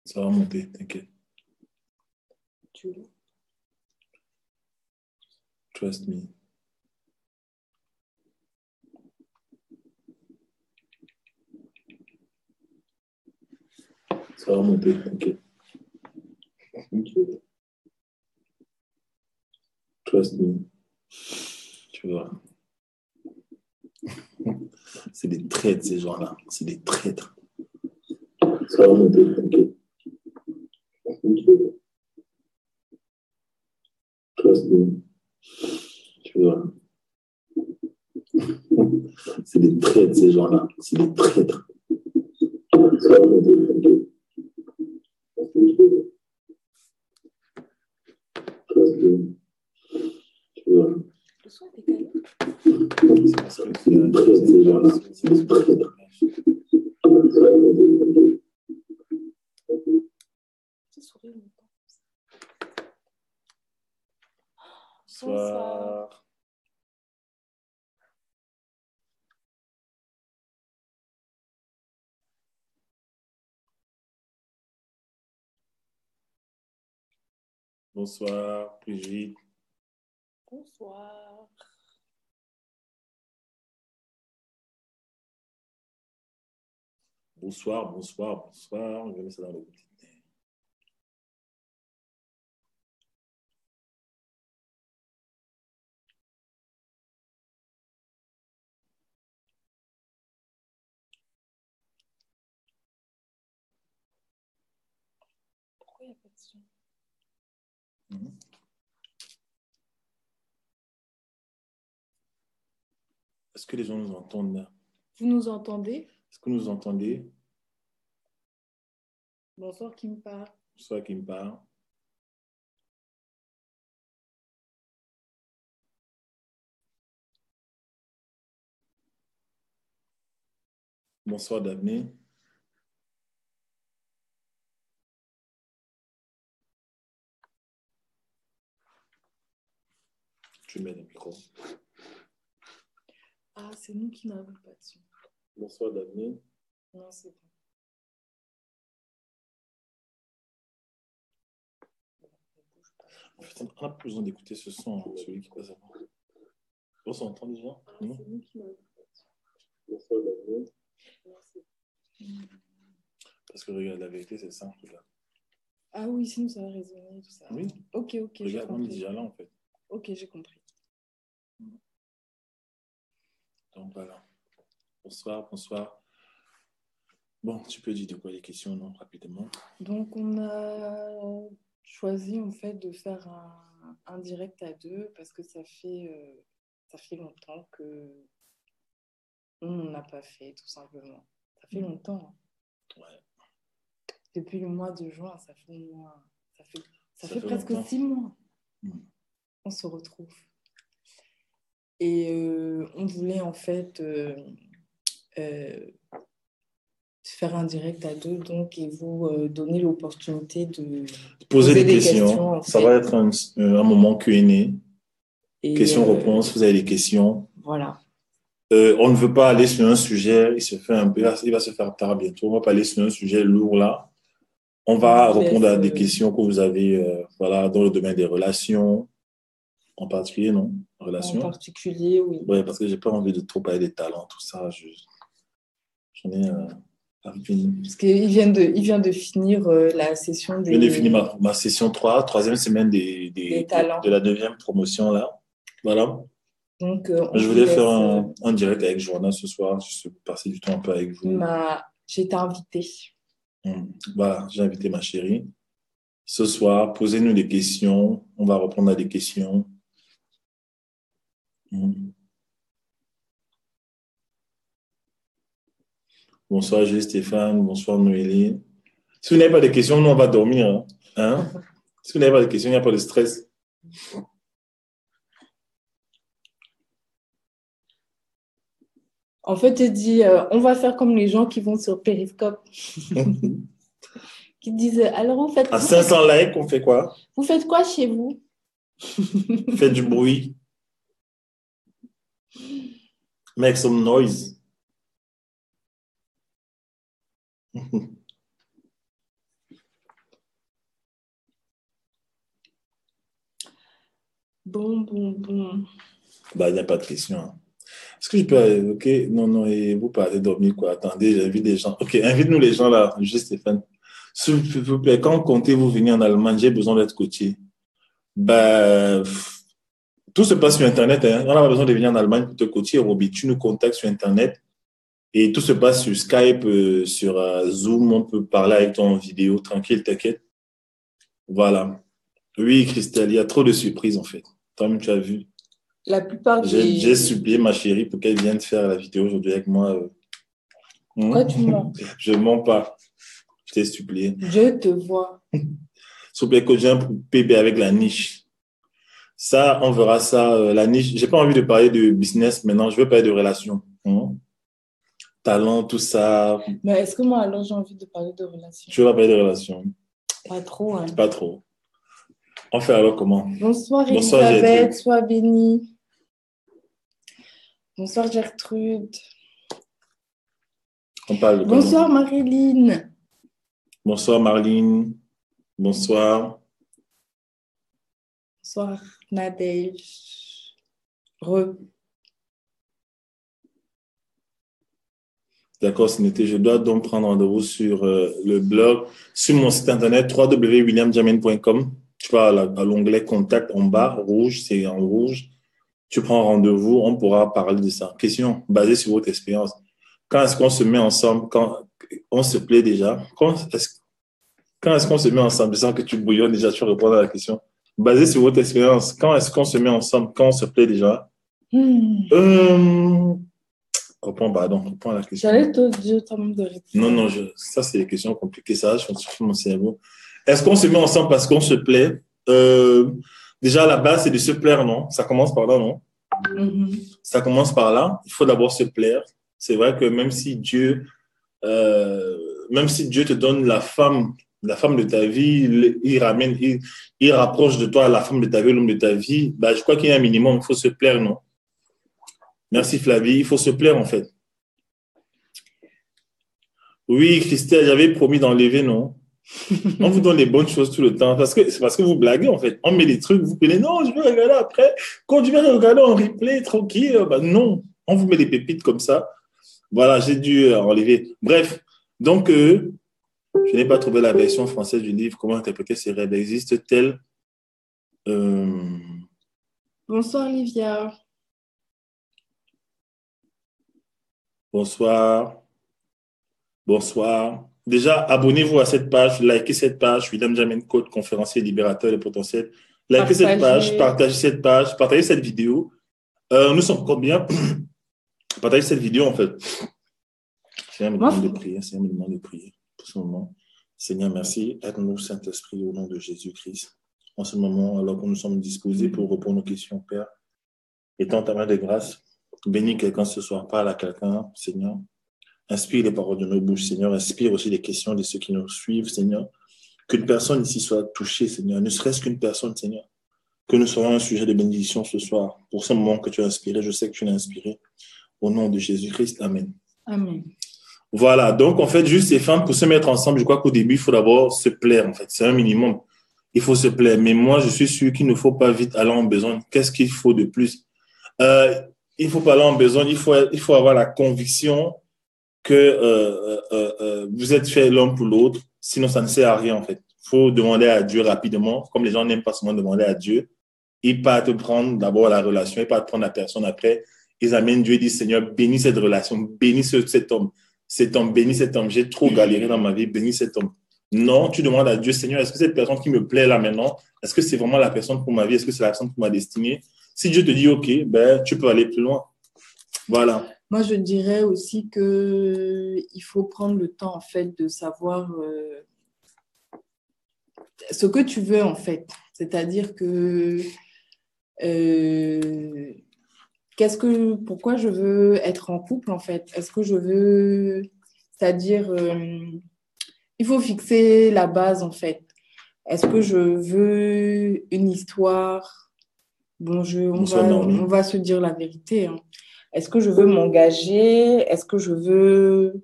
Ça va monter, t'inquiète. Trust me. Ça va monter, t'inquiète. Trust me. Tu vois. C'est des traîtres, ces gens-là. C'est des traîtres. Ça va monter, t'inquiète. Trust me. Tu vois. C'est des traîtres, ces gens-là. C'est des traîtres. Ça va monter, t'inquiète. Trust me. Tu vois. Le son était calme. C'est des traîtres, ces gens-là. C'est des traîtres. J'ai souri longtemps. Bonsoir. Bonsoir, Brigitte. Bonsoir. Bonsoir, bonsoir, bonsoir. Je vais mettre ça dans le petit. Pourquoi il n'y a pas de son? Est-ce que les gens nous entendent là? Vous nous entendez? Est-ce que vous nous entendez? Bonsoir, qui me parle? Bonsoir, qui me parle. Bonsoir, Daphné. Tu mets le micro. Ah, c'est nous qui n'avons pas de son. Bonsoir, Daphné. Non, c'est bon. En fait, on n'a pas besoin d'écouter ce son, hein, celui qui passe avant. On s'entend déjà? Ah, c'est nous qui n'avons pas de son. Bonsoir, Daphné. Non, c'est bon. Parce que regarde, la vérité, c'est simple. Là. Ah oui, sinon ça va résonner, tout ça. Oui. Ok, j'ai regarde, compris. même déjà là, en fait. Ok, j'ai compris. Donc, voilà. Bonsoir, bonsoir. Bon, tu peux dire de quoi les questions, non, rapidement. Donc, on a choisi, en fait, de faire un direct à deux parce que ça fait longtemps que on n'a pas fait, tout simplement. Ça fait longtemps. Hein. Ouais. Depuis le mois de juin, ça fait presque longtemps. 6 mois. On se retrouve. Et on voulait, en fait, faire un direct à deux, donc, et vous donner l'opportunité de poser des questions. en Ça fait. va être un moment Q&A. Questions-réponses, vous avez des questions. Voilà. On ne veut pas aller sur un sujet, il va se faire tard bientôt. On ne va pas aller sur un sujet lourd là. On va répondre à des questions que vous avez voilà, dans le domaine des relations, en particulier, non? Relations. En particulier, oui. Oui, parce que je n'ai pas envie de trop parler des talents, tout ça. J'en ai fini. Parce qu'il vient de finir la session des... Je viens de finir ma session 3, troisième semaine de la 9e promotion là. Voilà. Donc, je voulais faire un direct avec Joanna ce soir. Je vais passer du temps un peu avec vous. J'ai été invitée. Voilà, j'ai invité ma chérie. Ce soir, posez-nous des questions. On va répondre à des questions. Bonsoir, Jules Stéphane. Bonsoir, Noélie. Si vous n'avez pas de questions, nous, on va dormir. Hein? Si vous n'avez pas de questions, il n'y a pas de stress. En fait, il dit, on va faire comme les gens qui vont sur Periscope. Qui disent, alors vous faites... À 500 likes, on fait quoi? Vous faites quoi chez vous? Faites du bruit. Make some noise. Bon. Bah, il n'y a pas de question. Hein. Est-ce que je peux... Ok, non, et vous partez dormir, quoi. Attendez, j'invite des gens. Ok, invite-nous les gens là, juste Stéphane. S'il vous plaît, quand comptez-vous venir en Allemagne? J'ai besoin d'être coaché. Bah, tout se passe sur Internet. Hein. On n'a pas besoin de venir en Allemagne pour te coacher, Roby. Tu nous contactes sur Internet et tout se passe sur Skype, sur Zoom. On peut parler avec toi en vidéo, tranquille, t'inquiète. Voilà. Oui, Christelle, il y a trop de surprises en fait. Toi-même, tu as vu. La plupart J'ai supplié ma chérie pour qu'elle vienne faire la vidéo aujourd'hui avec moi. Pourquoi tu mens? Je ne mens pas. Je t'ai supplié. Je te vois. S'il vous plaît, que j'ai un bébé avec la niche. Ça, on verra ça. La niche. J'ai pas envie de parler de business maintenant. Je veux parler de relations. Talent, tout ça. Mais est-ce que moi, alors, j'ai envie de parler de relations? Tu veux parler de relations? Pas trop. Hein. Pas trop. On fait alors comment? Bonsoir, Elisabeth. Sois bénie. Bonsoir, Gertrude. On parle de Bonsoir, Marilyn. Bonsoir, Marlene. Bonsoir. Bonsoir, Nadège. D'accord, c'est noté. Je dois donc prendre rendez-vous sur le blog, sur mon site internet www.williamjamin.com. Tu vas à l'onglet contact en bas, rouge, c'est en rouge. Tu prends rendez-vous, on pourra parler de ça. Question basée sur votre expérience. Quand est-ce qu'on se met ensemble, quand on se plaît déjà? Quand est-ce qu'on se met ensemble? Je sens que tu bouillonnes déjà, tu réponds à la question. Basée sur votre expérience, quand est-ce qu'on se met ensemble, quand on se plaît déjà? Reprends à la question. J'allais te dire toi-même de répondre. Non, ça, c'est des questions compliquées. Ça, je pense sur mon cerveau. Est-ce qu'on se met ensemble parce qu'on se plaît? Déjà, la base, c'est de se plaire, non? Ça commence par là, non? Ça commence par là. Il faut d'abord se plaire. C'est vrai que même si Dieu te donne la femme de ta vie, il rapproche de toi la femme de ta vie, l'homme de ta vie, bah, je crois qu'il y a un minimum, il faut se plaire, non? Merci Flavie, il faut se plaire en fait. Oui, Christelle, j'avais promis d'enlever, non? On vous donne les bonnes choses tout le temps c'est parce que vous blaguez en fait. On met des trucs, vous prenez, non, je vais regarder après. Quand je vais regarder en replay, tranquille, bah non, on vous met des pépites comme ça. Voilà, j'ai dû enlever. Bref, donc, je n'ai pas trouvé la version française du livre. Comment interpréter ces rêves? Existe-t-elle? Bonsoir, Livia. Bonsoir. Déjà, abonnez-vous à cette page, likez cette page. William Jamin Coach, conférencier libérateur de potentiel. Likez cette page, partagez cette page, partagez cette vidéo. Nous sommes combien? Partagez cette vidéo, en fait. C'est un moment de prière. Pour ce moment. Seigneur, merci. Aide-nous, Saint-Esprit, au nom de Jésus-Christ. En ce moment, alors que nous sommes disposés pour répondre aux questions, Père, étends ta main de grâce. Bénis quelqu'un ce soir. Parle à quelqu'un, Seigneur. Inspire les paroles de nos bouches, Seigneur. Inspire aussi les questions de ceux qui nous suivent, Seigneur. Qu'une personne ici soit touchée, Seigneur. Ne serait-ce qu'une personne, Seigneur. Que nous soyons un sujet de bénédiction ce soir. Pour ce moment que tu as inspiré, je sais que tu l'as inspiré. Au nom de Jésus-Christ, Amen. Amen. Voilà. Donc, en fait, juste ces femmes, pour se mettre ensemble, je crois qu'au début, il faut d'abord se plaire, en fait. C'est un minimum. Il faut se plaire. Mais moi, je suis sûr qu'il ne faut pas vite aller en besogne. Qu'est-ce qu'il faut de plus? Il faut pas aller en besogne. Il faut avoir la conviction que vous êtes fait l'un pour l'autre, sinon ça ne sert à rien en fait. Il faut demander à Dieu rapidement, comme les gens n'aiment pas seulement demander à Dieu, ils partent prendre d'abord la relation, ils partent prendre la personne après, ils amènent Dieu et disent Seigneur, bénis cette relation, bénis cet homme, bénis cet homme, j'ai trop galéré dans ma vie, bénis cet homme. Non, tu demandes à Dieu, Seigneur, est-ce que cette personne qui me plaît là maintenant, est-ce que c'est vraiment la personne pour ma vie, est-ce que c'est la personne pour ma destinée? Si Dieu te dit OK, ben, tu peux aller plus loin. Voilà. Moi, je dirais aussi qu'il faut prendre le temps, en fait, de savoir ce que tu veux, en fait. C'est-à-dire que pourquoi je veux être en couple, en fait? Est-ce que je veux... C'est-à-dire, il faut fixer la base, en fait. Est-ce que je veux une histoire? Bon, on va se dire la vérité, hein. Est-ce que je veux m'engager? Est-ce que je veux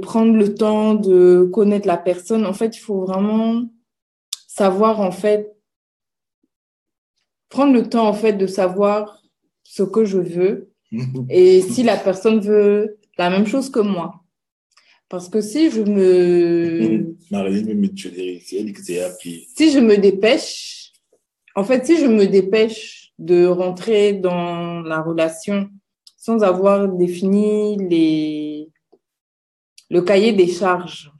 prendre le temps de connaître la personne? En fait, il faut vraiment savoir, en fait, prendre le temps, en fait, de savoir ce que je veux et si la personne veut la même chose que moi. Parce que si je me... Si je me dépêche, en fait, si je me dépêche de rentrer dans la relation sans avoir défini le cahier des charges,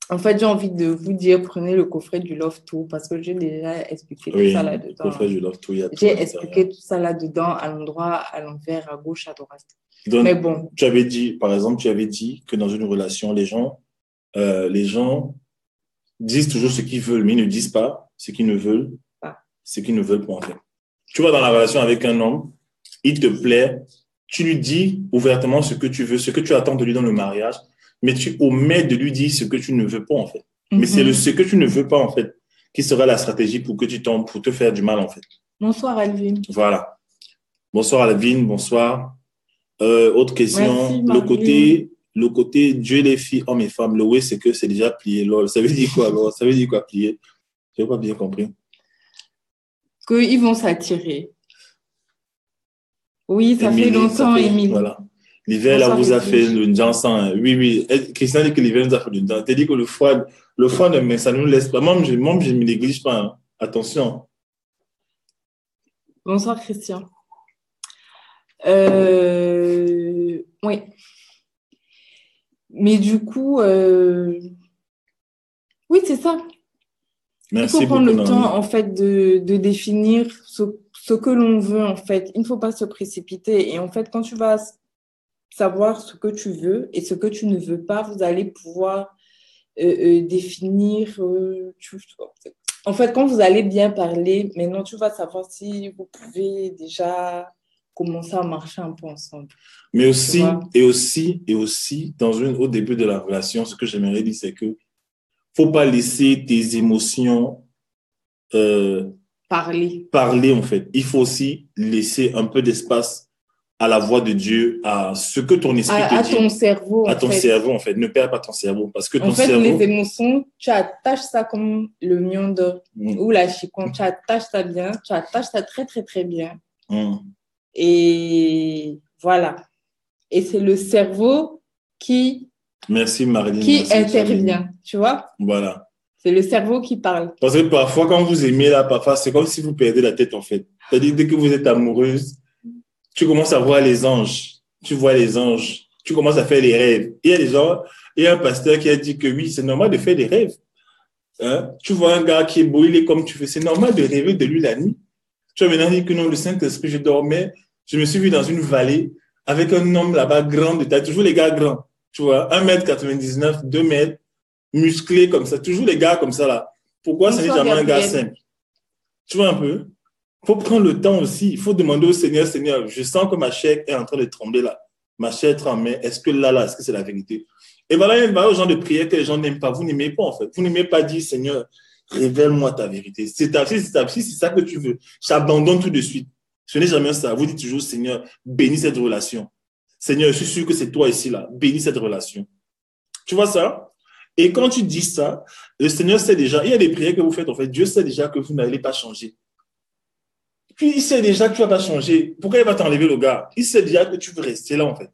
en fait, j'ai envie de vous dire, prenez le coffret du Love Tour parce que j'ai déjà expliqué tout ça là-dedans. Le coffret du Love Tour, il y a tout. J'ai expliqué tout ça là-dedans, à l'endroit, à l'envers, à gauche, à droite. Donc, mais bon. Tu avais dit, par exemple, que dans une relation, les gens disent toujours ce qu'ils veulent, mais ils ne disent pas ce qu'ils ne veulent, ce qu'ils ne veulent pas en fait. Tu vois, dans la relation avec un homme, il te plaît, tu lui dis ouvertement ce que tu veux, ce que tu attends de lui dans le mariage, mais tu omets de lui dire ce que tu ne veux pas en fait. Mais c'est ce que tu ne veux pas en fait qui sera la stratégie pour que tu tombes, pour te faire du mal en fait. Bonsoir Alvin. Voilà. Bonsoir Alvin, bonsoir. Autre question. Merci, le côté Dieu, les filles, hommes et femmes, le oui, c'est que c'est déjà plié. Lol. Ça veut dire quoi alors? Ça veut dire quoi plier? Je n'ai pas bien compris. Qu'ils vont s'attirer. Oui, ça fait longtemps, Émilie. Voilà. L'hiver, là, vous a fait le dansant. Oui, oui. Christian dit que l'hiver nous a fait le dansant. Tu dit que le froid, mais ça ne nous laisse pas. Moi, je ne me néglige pas. Hein. Attention. Bonsoir, Christian. Oui. Mais du coup, oui, c'est ça. Merci. Il faut prendre le temps, en fait, de définir ce que l'on veut, en fait. Il ne faut pas se précipiter. Et en fait, quand tu vas savoir ce que tu veux et ce que tu ne veux pas, vous allez pouvoir définir... en fait, quand vous allez bien parler, maintenant, tu vas savoir si vous pouvez déjà commencer à marcher un peu ensemble. Mais aussi, au début de la relation, ce que j'aimerais dire, c'est que faut pas laisser tes émotions parler en fait. Il faut aussi laisser un peu d'espace à la voix de Dieu, à ce que ton esprit te dit. À ton cerveau, à ton cerveau, en fait. Ne perds pas ton cerveau. Parce que ton cerveau... les émotions, tu attaches ça comme le miondo ou la chicon. Tu attaches ça bien. Tu attaches ça très, très, très bien. Et voilà. Et c'est le cerveau qui... Merci, Marilyn. Qui intervient, tu vois? Voilà. C'est le cerveau qui parle. Parce que parfois, quand vous aimez, là, parfois, c'est comme si vous perdez la tête, en fait. C'est-à-dire, dès que vous êtes amoureuse, tu commences à voir les anges. Tu vois les anges. Tu commences à faire les rêves. Il y a des gens, il y a un pasteur qui a dit que oui, c'est normal de faire des rêves. Hein? Tu vois un gars qui est beau, il est comme tu fais. C'est normal de rêver de lui la nuit. Tu vas maintenant dire que non, le Saint-Esprit, je dormais, je me suis vu dans une vallée avec un homme là-bas grand de taille. Toujours les gars grands. Tu vois, 1m99, 2 mètres, musclé comme ça. Toujours les gars comme ça là. Pourquoi ce n'est jamais un gars simple? Tu vois un peu? Il faut prendre le temps aussi. Il faut demander au Seigneur, Seigneur, je sens que ma chair est en train de trembler là. Ma chair tremble, mais est-ce que là, est-ce que c'est la vérité? Et voilà, il y a un genre de prière que les gens n'aiment pas. Vous n'aimez pas en fait. Vous n'aimez pas dire, Seigneur, révèle-moi ta vérité. Si c'est ça que tu veux, j'abandonne tout de suite. Ce n'est jamais ça. Vous dites toujours, Seigneur, bénis cette relation. Seigneur, je suis sûr que c'est toi ici là. Bénis cette relation. Tu vois ça? Et quand tu dis ça, le Seigneur sait déjà, il y a des prières que vous faites en fait. Dieu sait déjà que vous n'allez pas changer. Puis il sait déjà que tu ne vas pas changer. Pourquoi il va t'enlever le gars? Il sait déjà que tu veux rester là en fait.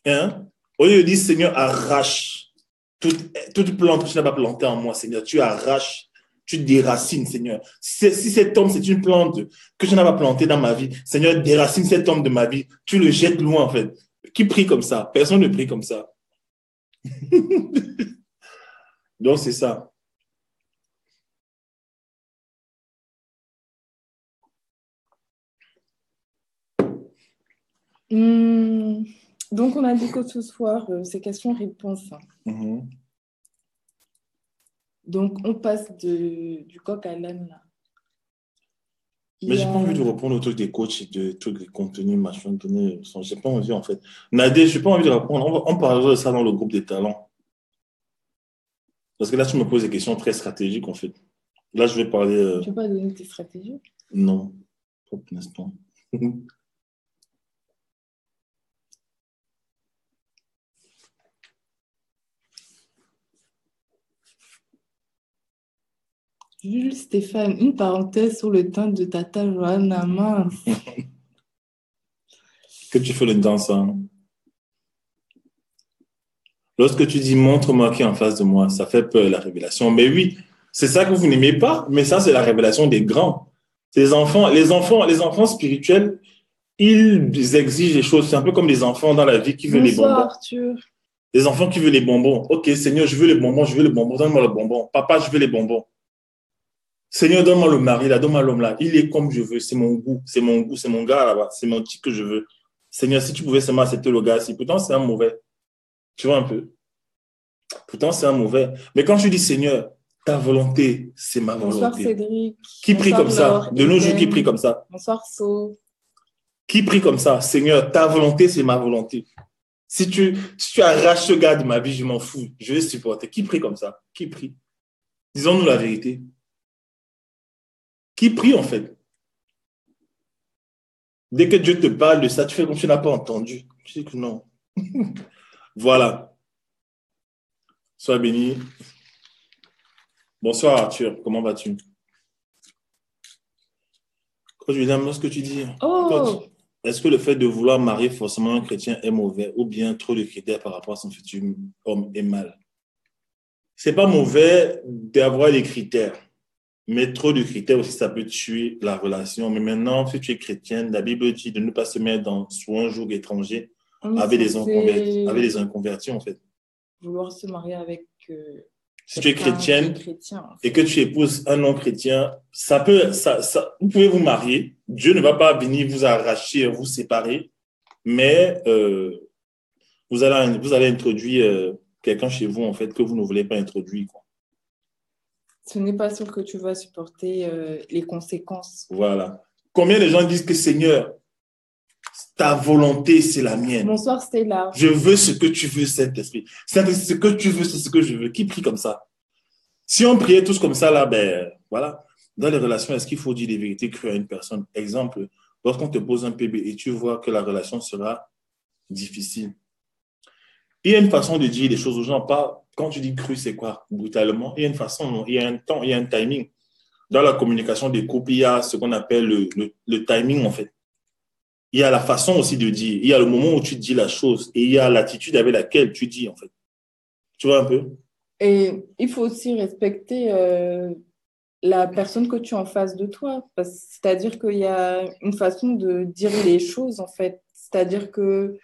Hein? Au lieu de dire, Seigneur, arrache toute plante que tu n'as pas plantée en moi, Seigneur. Tu arraches, tu déracines, Seigneur. Si cet homme, c'est une plante que je n'ai pas plantée dans ma vie, Seigneur, déracine cet homme de ma vie. Tu le jettes loin en fait. Qui prie comme ça? Personne ne prie comme ça. Donc, c'est ça. Donc, on a dit que ce soir, c'est questions-réponses. Donc, on passe du coq à l'âne, là. Mais j'ai pas envie de répondre au truc des coachs et de trucs des contenus, machin, données. J'ai pas envie, en fait. Nadé, j'ai pas envie de répondre. On parlera de ça dans le groupe des talents. Parce que là, tu me poses des questions très stratégiques, en fait. Là, je vais parler... Tu veux pas donner tes stratégies? Non, pas pour l'instant. Jules Stéphane, une parenthèse sur le teint de Tata Johanna, mince. Que tu fais le dansant. Lorsque tu dis montre-moi qui est en face de moi, ça fait peur, la révélation. Mais oui, c'est ça que vous n'aimez pas, mais ça, c'est la révélation des grands. Les enfants spirituels, ils exigent les choses. C'est un peu comme les enfants dans la vie qui veulent les bonbons. Bonsoir Arthur. Les enfants qui veulent les bonbons. Ok, Seigneur, je veux les bonbons, donne-moi le bonbon. Papa, je veux les bonbons. Seigneur, donne-moi le mari, là, donne-moi l'homme là. Il est comme je veux, c'est mon goût, c'est mon gars là-bas, c'est mon type que je veux. Seigneur, si tu pouvais seulement accepter le gars, si pourtant c'est un mauvais. Tu vois un peu? Pourtant c'est un mauvais. Mais quand je dis Seigneur, ta volonté, c'est ma volonté. Bonsoir Cédric. Qui prie comme ça? Laure, De nos jours, qui prie comme ça? Bonsoir So. Qui prie comme ça? Seigneur, ta volonté, c'est ma volonté. Si tu arraches ce gars de ma vie, je m'en fous. Je vais supporter. Qui prie comme ça? Qui prie? Disons-nous la vérité. Qui prie en fait? Dès que Dieu te parle de ça, tu fais comme si tu n'as pas entendu. Tu sais que non. Voilà. Sois béni. Bonsoir Arthur, comment vas-tu? Quand je lui dis ce que tu dis, est-ce que le fait de vouloir marier forcément un chrétien est mauvais ou bien trop de critères par rapport à son futur homme est mal? C'est pas mauvais d'avoir des critères, mais trop de critères aussi, ça peut tuer la relation. Mais maintenant, si tu es chrétienne, la Bible dit de ne pas se mettre sous un joug étranger avec des inconvertis, en fait. Vouloir se marier avec... si tu es chrétienne et que tu épouses un non-chrétien, vous pouvez vous marier. Dieu ne va pas venir vous arracher, vous séparer, mais vous allez introduire quelqu'un chez vous, en fait, que vous ne voulez pas introduire, quoi. Ce n'est pas sûr que tu vas supporter les conséquences. Voilà. Combien de gens disent que Seigneur, ta volonté, c'est la mienne. Bonsoir Stella. Je veux ce que tu veux, Saint-Esprit. Saint-Esprit, ce que tu veux, c'est ce que je veux. Qui prie comme ça? Si on priait tous comme ça, là, ben voilà. Dans les relations, est-ce qu'il faut dire des vérités crues à une personne? Exemple, lorsqu'on te pose un PB et tu vois que la relation sera difficile. Il y a une façon de dire les choses aux gens. Pas, quand tu dis cru, c'est quoi? Brutalement. Il y a une façon, il y a un temps, il y a un timing. Dans la communication des couples, il y a ce qu'on appelle le timing, en fait. Il y a la façon aussi de dire. Il y a le moment où tu dis la chose et il y a l'attitude avec laquelle tu dis, en fait. Tu vois un peu? Et il faut aussi respecter la personne que tu as en face de toi. C'est-à-dire qu'il y a une façon de dire les choses, en fait. C'est-à-dire que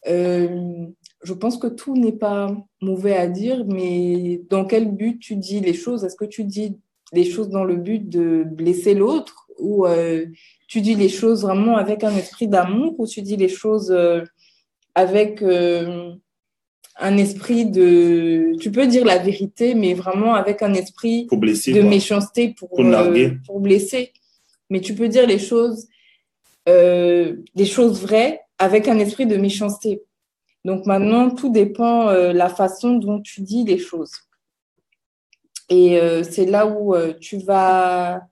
je pense que tout n'est pas mauvais à dire, mais dans quel but tu dis les choses? Est-ce que tu dis les choses dans le but de blesser l'autre ou tu dis les choses vraiment avec un esprit d'amour ou tu dis les choses avec un esprit de... Tu peux dire la vérité, mais vraiment avec un esprit pour blesser, de méchanceté pour blesser. Mais tu peux dire les choses vraies avec un esprit de méchanceté. Donc maintenant, tout dépend la façon dont tu dis les choses. Et c'est là où la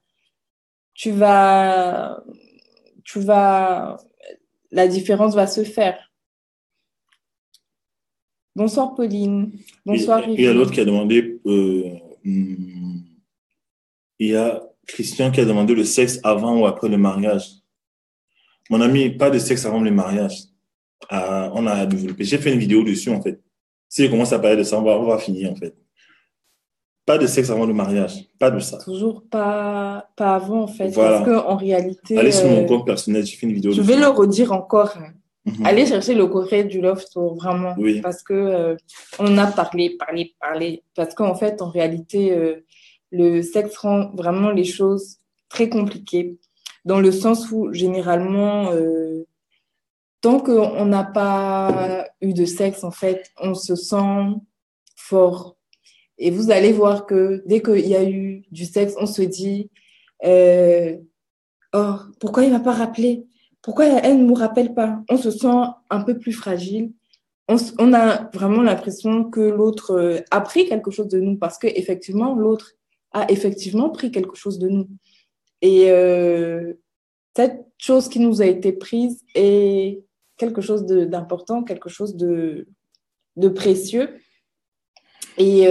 différence va se faire. Bonsoir Pauline. Bonsoir Rivière. Il y a l'autre qui a demandé, il y a Christian qui a demandé le sexe avant ou après le mariage. Mon ami, pas de sexe avant le mariage. On a développé. J'ai fait une vidéo dessus, en fait. Si je commence à parler de ça, on va finir, en fait. Pas de sexe avant le mariage. Pas de ça. Toujours pas avant, en fait. Voilà. Parce qu'en réalité... Allez sur mon compte personnel, j'ai fait une vidéo dessus. Je vais le redire encore. Allez chercher le courrier du Love Tour, vraiment. Oui. Parce que on a parlé. Parce qu'en fait, en réalité, le sexe rend vraiment les choses très compliquées. Dans le sens où, généralement... tant qu'on n'a pas eu de sexe, en fait, on se sent fort. Et vous allez voir que dès qu'il y a eu du sexe, on se dit oh, pourquoi il ne m'a pas rappelé? Pourquoi elle ne me rappelle pas? On se sent un peu plus fragile. On a vraiment l'impression que l'autre a pris quelque chose de nous parce qu'effectivement, l'autre a effectivement pris quelque chose de nous. Et cette chose qui nous a été prise est quelque chose d'important, quelque chose de précieux. Et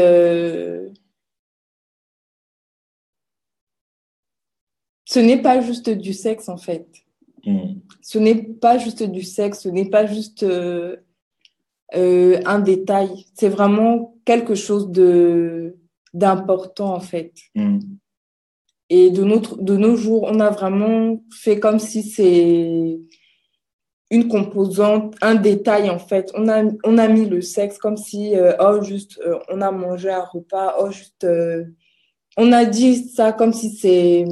ce n'est pas juste du sexe, en fait. Ce n'est pas juste du sexe, ce n'est pas juste un détail. C'est vraiment quelque chose d'important, en fait. Et de nos jours, on a vraiment fait comme si c'est une composante, un détail, en fait. On a mis le sexe comme si, on a mangé un repas, on a dit ça comme si c'est...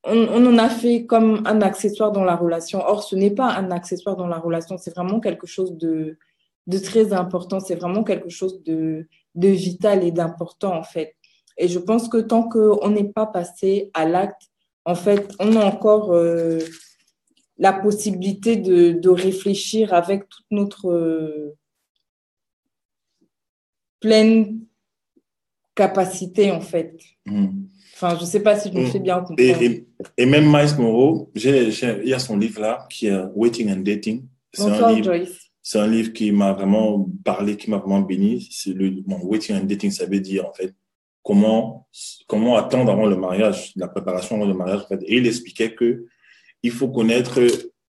On en a fait comme un accessoire dans la relation. Or, ce n'est pas un accessoire dans la relation, c'est vraiment quelque chose de très important, c'est vraiment quelque chose de vital et d'important, en fait. Et je pense que tant qu'on n'est pas passé à l'acte, en fait, on a encore la possibilité de réfléchir avec toute notre pleine capacité, en fait. Enfin, je ne sais pas si je me fais bien comprendre. Et même Miles Monroe, il y a son livre là, qui est Waiting and Dating. Bonsoir, Joyce. C'est un livre qui m'a vraiment parlé, qui m'a vraiment béni. Waiting and Dating, ça veut dire, en fait, comment attendre avant le mariage, la préparation avant le mariage, en fait. Et il expliquait que il faut connaître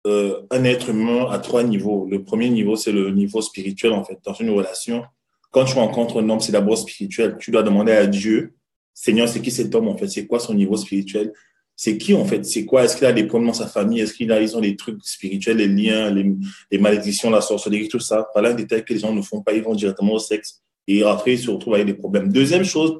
un être humain à 3 niveaux. Le premier niveau, c'est le niveau spirituel, en fait. Dans une relation, quand tu rencontres un homme, c'est d'abord spirituel. Tu dois demander à Dieu, Seigneur, c'est qui cet homme, en fait? C'est quoi son niveau spirituel? C'est qui, en fait? C'est quoi? Est-ce qu'il a des problèmes dans sa famille? Est-ce ils ont des trucs spirituels, les liens, les malédictions, la sorcellerie, tout ça? Voilà un détail que les gens ne font pas. Ils vont directement au sexe. Et après, ils se retrouvent avec des problèmes. Deuxième chose,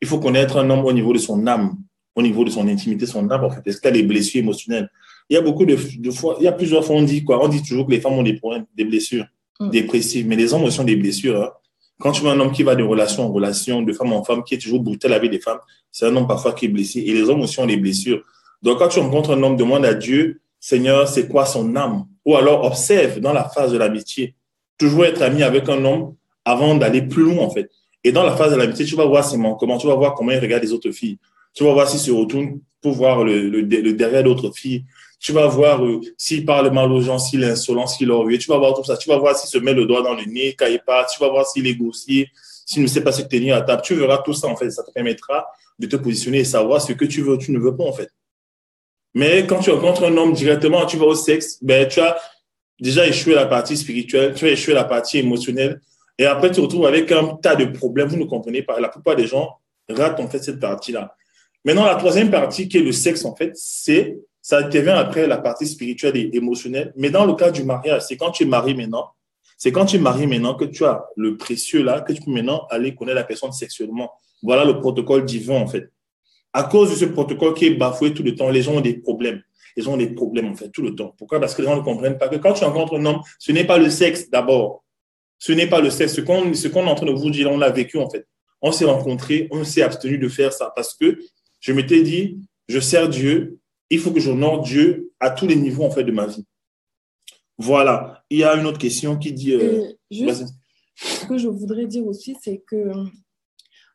il faut connaître un homme au niveau de son âme, au niveau de son intimité, son âme, en fait. Est-ce qu'il a des blessures émotionnelles? Il y a beaucoup de fois, il y a plusieurs fois, on dit toujours que les femmes ont des problèmes, des blessures dépressives. Mais les hommes aussi ont des blessures, hein. Quand tu vois un homme qui va de relation en relation, de femme en femme, qui est toujours brutal avec des femmes, c'est un homme parfois qui est blessé. Et les hommes aussi ont des blessures. Donc, quand tu rencontres un homme, demande à Dieu, Seigneur, c'est quoi son âme? Ou alors, observe dans la phase de l'amitié. Toujours être ami avec un homme avant d'aller plus loin, en fait. Et dans la phase de l'amitié, tu vas voir ses manquements, tu vas voir comment il regarde les autres filles. Tu vas voir s'il se retourne pour voir le derrière d'autres filles. Tu vas voir s'il parle mal aux gens, s'il est insolent, s'il est orgueilleux. Tu vas voir tout ça. Tu vas voir s'il se met le doigt dans le nez quand il part. Tu vas voir s'il est grossier, s'il ne sait pas se tenir à table. Tu verras tout ça, en fait. Ça te permettra de te positionner et savoir ce que tu veux ou tu ne veux pas, en fait. Mais quand tu rencontres un homme directement, tu vas au sexe, ben, tu as déjà échoué la partie spirituelle, tu as échoué la partie émotionnelle. Et après, tu te retrouves avec un tas de problèmes. Vous ne comprenez pas. La plupart des gens ratent, en fait, cette partie-là. Maintenant, la troisième partie, qui est le sexe, en fait, ça intervient après la partie spirituelle et émotionnelle. Mais dans le cas du mariage, c'est quand tu es marié maintenant, que tu as le précieux là, que tu peux maintenant aller connaître la personne sexuellement. Voilà le protocole divin, en fait. À cause de ce protocole qui est bafoué tout le temps, les gens ont des problèmes. Les gens ont des problèmes, en fait, tout le temps. Pourquoi? Parce que les gens ne comprennent pas que quand tu rencontres un homme, ce n'est pas le sexe d'abord. Ce n'est pas le sexe. Ce qu'on est en train de vous dire, on l'a vécu, en fait. On s'est rencontrés, on s'est abstenu de faire ça parce que je m'étais dit, je sers Dieu, il faut que j'honore Dieu à tous les niveaux, en fait, de ma vie. Voilà. Il y a une autre question qui dit... juste, ce que je voudrais dire aussi, c'est que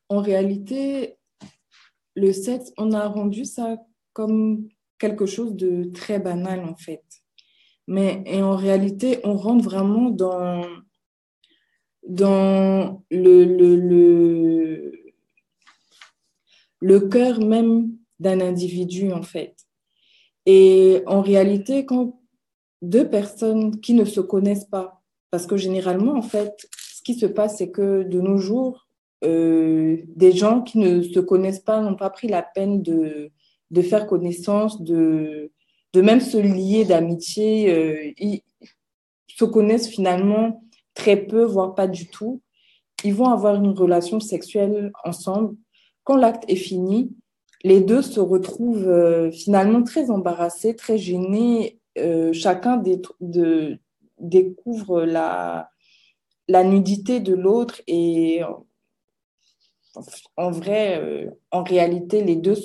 en réalité, le sexe, on a rendu ça comme quelque chose de très banal, en fait. Et en réalité, on rentre vraiment dans le cœur même d'un individu, en fait. Et en réalité, quand deux personnes qui ne se connaissent pas, parce que généralement, en fait, ce qui se passe, c'est que de nos jours, des gens qui ne se connaissent pas n'ont pas pris la peine de faire connaissance, de même se lier d'amitié. Ils se connaissent finalement très peu, voire pas du tout. Ils vont avoir une relation sexuelle ensemble. Quand l'acte est fini, les deux se retrouvent finalement très embarrassés, très gênés. Chacun découvre la nudité de l'autre et en vrai, en réalité, les deux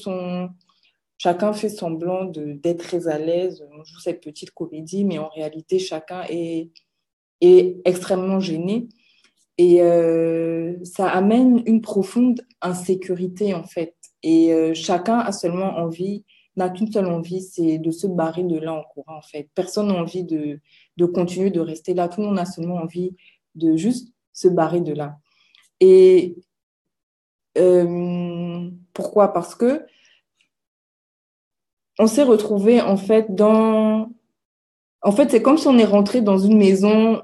chacun fait semblant d'être très à l'aise. On joue cette petite comédie, mais en réalité, chacun est extrêmement gêné. Et ça amène une profonde insécurité, en fait. Et chacun n'a qu'une seule envie, c'est de se barrer de là en courant, en fait. Personne n'a envie de continuer de rester là. Tout le monde a seulement envie de juste se barrer de là. Et pourquoi? Parce que on s'est retrouvés en fait En fait, c'est comme si on est rentré dans une maison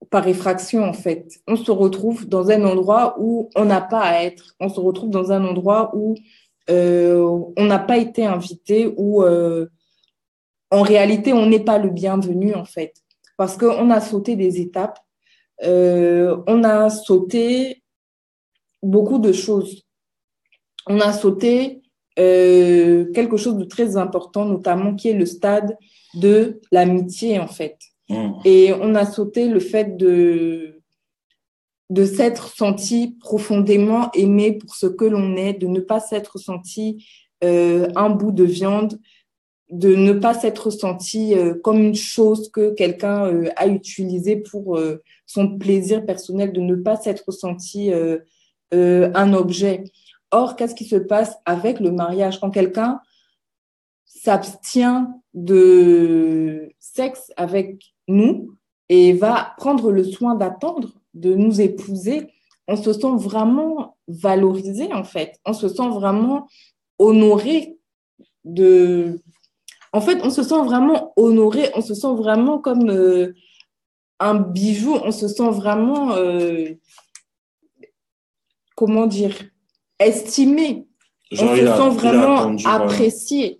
par effraction, en fait. On se retrouve dans un endroit où on n'a pas à être. On se retrouve dans un endroit où on n'a pas été invité, où en réalité, on n'est pas le bienvenu, en fait. Parce qu'on a sauté des étapes, on a sauté beaucoup de choses. On a sauté quelque chose de très important, notamment qui est le stade de l'amitié, en fait. Et on a sauté le fait de s'être senti profondément aimé pour ce que l'on est, de ne pas s'être senti un bout de viande, de ne pas s'être senti comme une chose que quelqu'un a utilisée pour son plaisir personnel, de ne pas s'être senti un objet. Or, qu'est-ce qui se passe avec le mariage? Quand quelqu'un s'abstient de sexe avec nous et va prendre le soin d'attendre, de nous épouser, on se sent vraiment valorisé, en fait. On se sent vraiment honoré de... En fait, on se sent vraiment honoré, on se sent vraiment comme un bijou, on se sent vraiment, comment dire, estimé. Genre, on se sent vraiment attendu, apprécié. Voilà.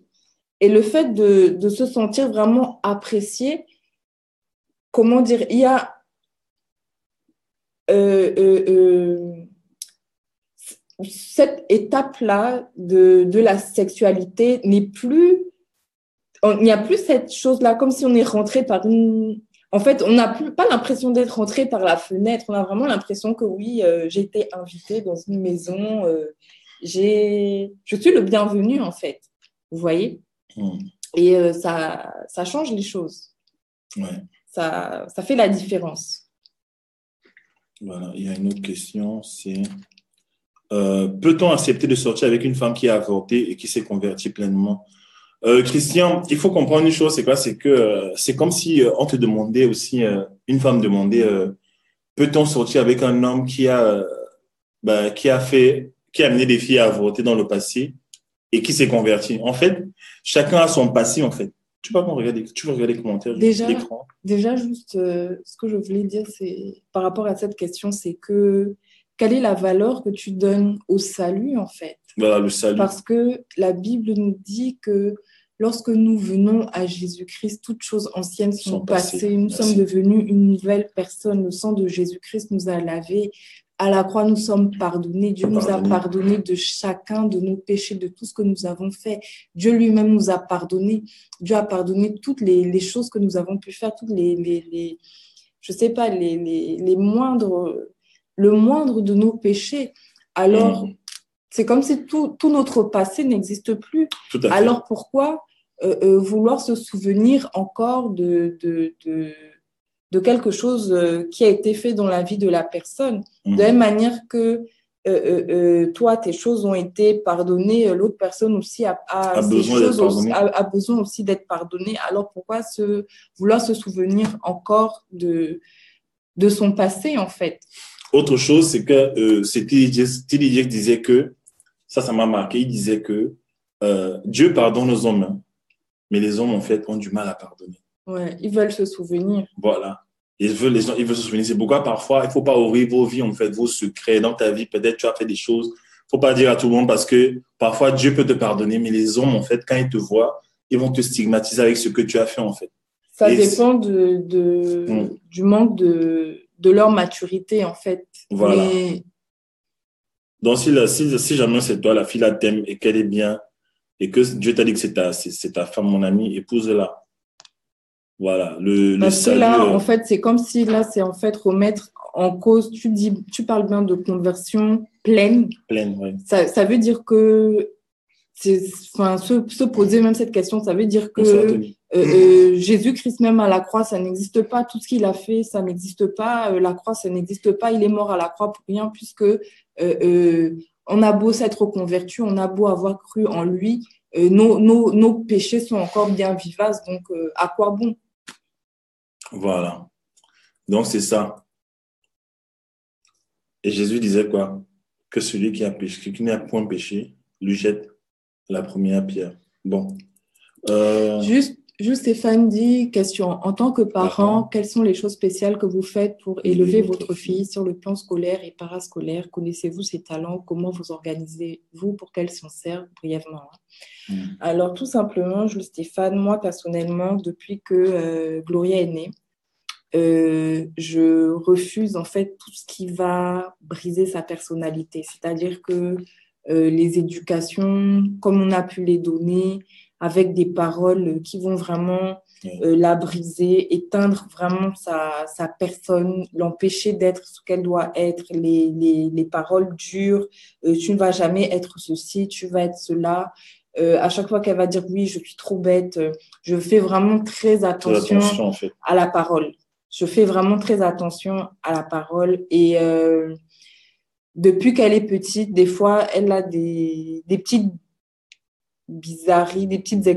Et le fait de se sentir vraiment apprécié, comment dire, il y a cette étape-là de la sexualité n'est plus, il n'y a plus cette chose-là, comme si on est rentré par une... En fait, on n'a pas l'impression d'être rentré par la fenêtre, on a vraiment l'impression que oui, j'ai été invitée dans une maison, je suis le bienvenu, en fait, vous voyez. Et ça change les choses. Ouais. Ça fait la différence. Voilà, il y a une autre question, c'est peut-on accepter de sortir avec une femme qui a avorté et qui s'est convertie pleinement? Christian, il faut comprendre une chose, c'est quoi? C'est que c'est comme si on te demandait aussi, une femme demandait, peut-on sortir avec un homme qui a amené des filles à avorter dans le passé et qui s'est converti. En fait, chacun a son passé, en fait. Tu peux regarder les commentaires de l'écran. Déjà, juste ce que je voulais dire, c'est par rapport à cette question, c'est que quelle est la valeur que tu donnes au salut, en fait? Voilà, le salut. Parce que la Bible nous dit que lorsque nous venons à Jésus-Christ, toutes choses anciennes sont passées. Nous sommes devenus une nouvelle personne. Le sang de Jésus-Christ nous a lavés. À la croix, nous sommes pardonnés. Dieu nous a pardonné de chacun de nos péchés, de tout ce que nous avons fait. Dieu lui-même nous a pardonné. Dieu a pardonné toutes les choses que nous avons pu faire, toutes je sais pas, le moindre de nos péchés. Alors, c'est comme si tout notre passé n'existe plus. Alors, pourquoi vouloir se souvenir encore de quelque chose qui a été fait dans la vie de la personne? De la même manière que toi, tes choses ont été pardonnées, l'autre personne aussi a besoin aussi d'être pardonnée. Alors, pourquoi vouloir se souvenir encore de son passé, en fait? Autre chose, c'est que T.D. Jakes disait que, ça m'a marqué, il disait que Dieu pardonne aux hommes, hein, mais les hommes, en fait, ont du mal à pardonner. Ouais, ils veulent se souvenir. Voilà. Les gens, ils veulent se souvenir. C'est pourquoi parfois, il ne faut pas ouvrir vos vies, en fait, vos secrets dans ta vie. Peut-être tu as fait des choses. Il ne faut pas dire à tout le monde parce que parfois Dieu peut te pardonner, mais les hommes, en fait, quand ils te voient, ils vont te stigmatiser avec ce que tu as fait, en fait. Ça dépend du manque de leur maturité, en fait. Voilà. Mais... Donc, si jamais c'est toi, la fille là t'aime et qu'elle est bien, et que Dieu t'a dit que c'est ta femme, mon ami, épouse-la. Voilà. Parce que là, en fait, c'est comme si là, c'est en fait remettre en cause, tu parles bien de conversion pleine. Pleine, oui. Ça veut dire que, se poser même cette question, ça veut dire que Jésus-Christ même à la croix, ça n'existe pas. Tout ce qu'il a fait, ça n'existe pas. La croix, ça n'existe pas. Il est mort à la croix pour rien, puisque on a beau s'être converti, on a beau avoir cru en lui, nos péchés sont encore bien vivaces. Donc, à quoi bon? Voilà. Donc, c'est ça. Et Jésus disait quoi? Que celui qui n'a point péché lui jette la première pierre. Bon. Juste, Stéphane dit, question, en tant que parent, quelles sont les choses spéciales que vous faites pour élever votre fille sur le plan scolaire et parascolaire? Connaissez-vous ses talents? Comment vous organisez-vous pour qu'elle s'en serve brièvement? Alors, tout simplement, Jules Stéphane, moi, personnellement, depuis que Gloria est née, je refuse en fait tout ce qui va briser sa personnalité. C'est-à-dire que les éducations, comme on a pu les donner, avec des paroles qui vont vraiment la briser, éteindre vraiment sa personne, l'empêcher d'être ce qu'elle doit être, les paroles dures, tu ne vas jamais être ceci, tu vas être cela. À chaque fois qu'elle va dire oui, je suis trop bête, je fais vraiment très attention en fait. à la parole. Je fais vraiment très attention à la parole et depuis qu'elle est petite, des fois, elle a des petites bizarreries, des petites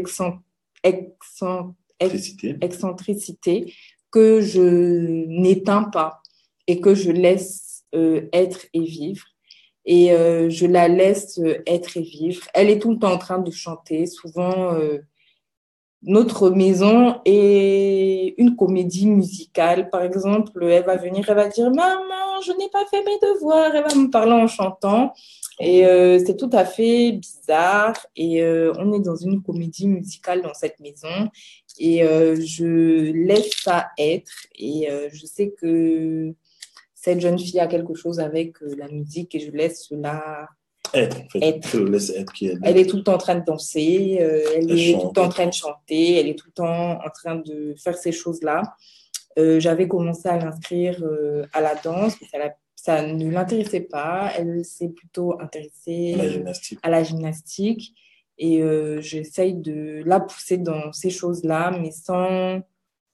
excentricités que je n'éteins pas et que je laisse être et vivre. Et je la laisse être et vivre. Elle est tout le temps en train de chanter. Souvent, notre maison est une comédie musicale. Par exemple, elle va venir, elle va dire « Maman, je n'ai pas fait mes devoirs ». Elle va me parler en chantant. Et c'est tout à fait bizarre. Et on est dans une comédie musicale dans cette maison. Et je laisse ça être. Et je sais que cette jeune fille a quelque chose avec la musique et je laisse cela être. En fait. être. Je le laisse être qui elle est. Elle est tout le temps en train de danser, elle est tout le temps en train de chanter, elle est tout le temps en train de faire ces choses-là. J'avais commencé à l'inscrire à la danse, mais ça ne l'intéressait pas. Elle s'est plutôt intéressée à la gymnastique. Et j'essaye de la pousser dans ces choses-là, mais sans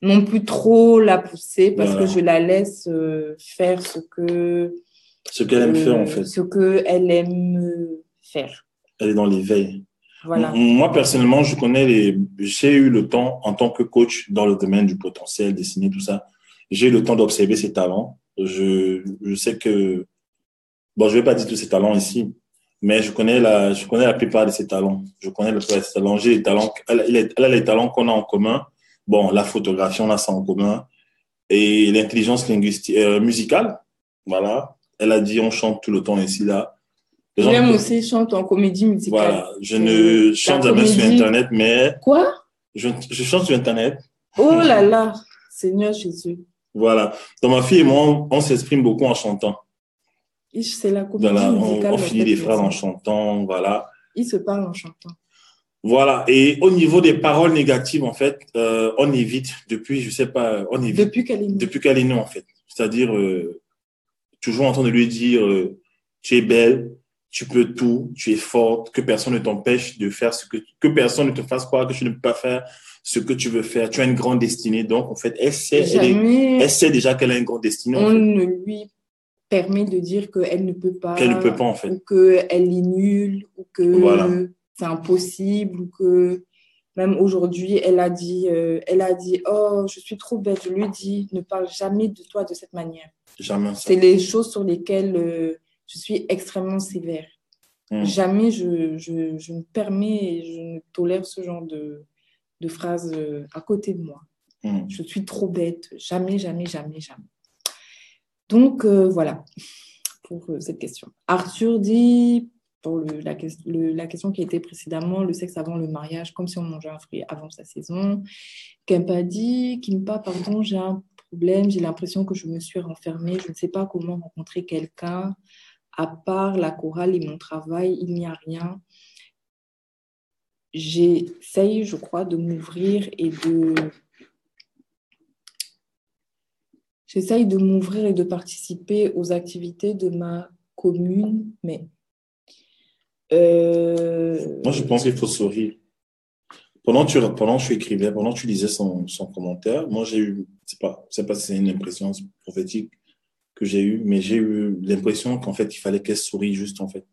non plus trop la pousser parce que je la laisse faire ce qu'elle aime faire, en fait. Ce qu'elle aime faire. Elle est dans l'éveil. Voilà. Moi, personnellement, j'ai eu le temps, en tant que coach dans le domaine du potentiel, dessiner, tout ça, j'ai eu le temps d'observer ses talents. Je sais que, bon, je vais pas dire tous ses talents ici, mais je connais la plupart de ses talents. Je connais la plupart de ses talents. J'ai les talents, elle a les talents qu'on a en commun. Bon, la photographie, on a ça en commun. Et l'intelligence linguistique, musicale. Voilà. Elle a dit, on chante tout le temps ici, là. J'aime aussi chanter en comédie musicale. Voilà, je ne chante jamais sur Internet, mais... Quoi? Je chante sur Internet. Oh là là, Seigneur Jésus. Voilà. Donc, ma fille et moi, on s'exprime beaucoup en chantant. C'est la comédie musicale. On finit les phrases en chantant, voilà. Ils se parlent en chantant. Voilà. Et au niveau des paroles négatives, en fait, on évite depuis, je sais pas, on évite. Depuis qu'elle est née. Depuis qu'elle est née, en fait. C'est-à-dire, toujours en train de lui dire, tu es belle, tu peux tout, tu es forte, que personne ne t'empêche de faire que personne ne te fasse croire que tu ne peux pas faire ce que tu veux faire. Tu as une grande destinée. Donc, en fait, elle sait déjà qu'elle a une grande destinée. On ne lui permet de dire qu'elle ne peut pas. Qu'elle ne peut pas, en fait. Ou qu'elle est nulle, ou que c'est impossible, ou que même aujourd'hui, elle a dit, oh, je suis trop bête. Je lui dis, ne parle jamais de toi de cette manière. Jamais ça. C'est les choses sur lesquelles je suis extrêmement sévère. Jamais je me permets et je ne tolère ce genre de phrases à côté de moi. Je suis trop bête. Jamais, jamais, jamais, jamais. Donc, voilà pour cette question. Arthur dit, pour la question qui était précédemment, le sexe avant le mariage, comme si on mangeait un fruit avant sa saison. Kimpa, pardon, j'ai un problème. J'ai l'impression que je me suis renfermée. Je ne sais pas comment rencontrer quelqu'un. À part la chorale et mon travail, il n'y a rien. J'essaye, je crois, de m'ouvrir et de participer aux activités de ma commune, mais... Moi, je pense qu'il faut sourire. Pendant que tu écrivais, pendant que tu lisais son commentaire, moi, j'ai eu, je sais pas si c'est une impression prophétique que j'ai eue, mais j'ai eu l'impression qu'en fait, il fallait qu'elle sourie juste, en fait.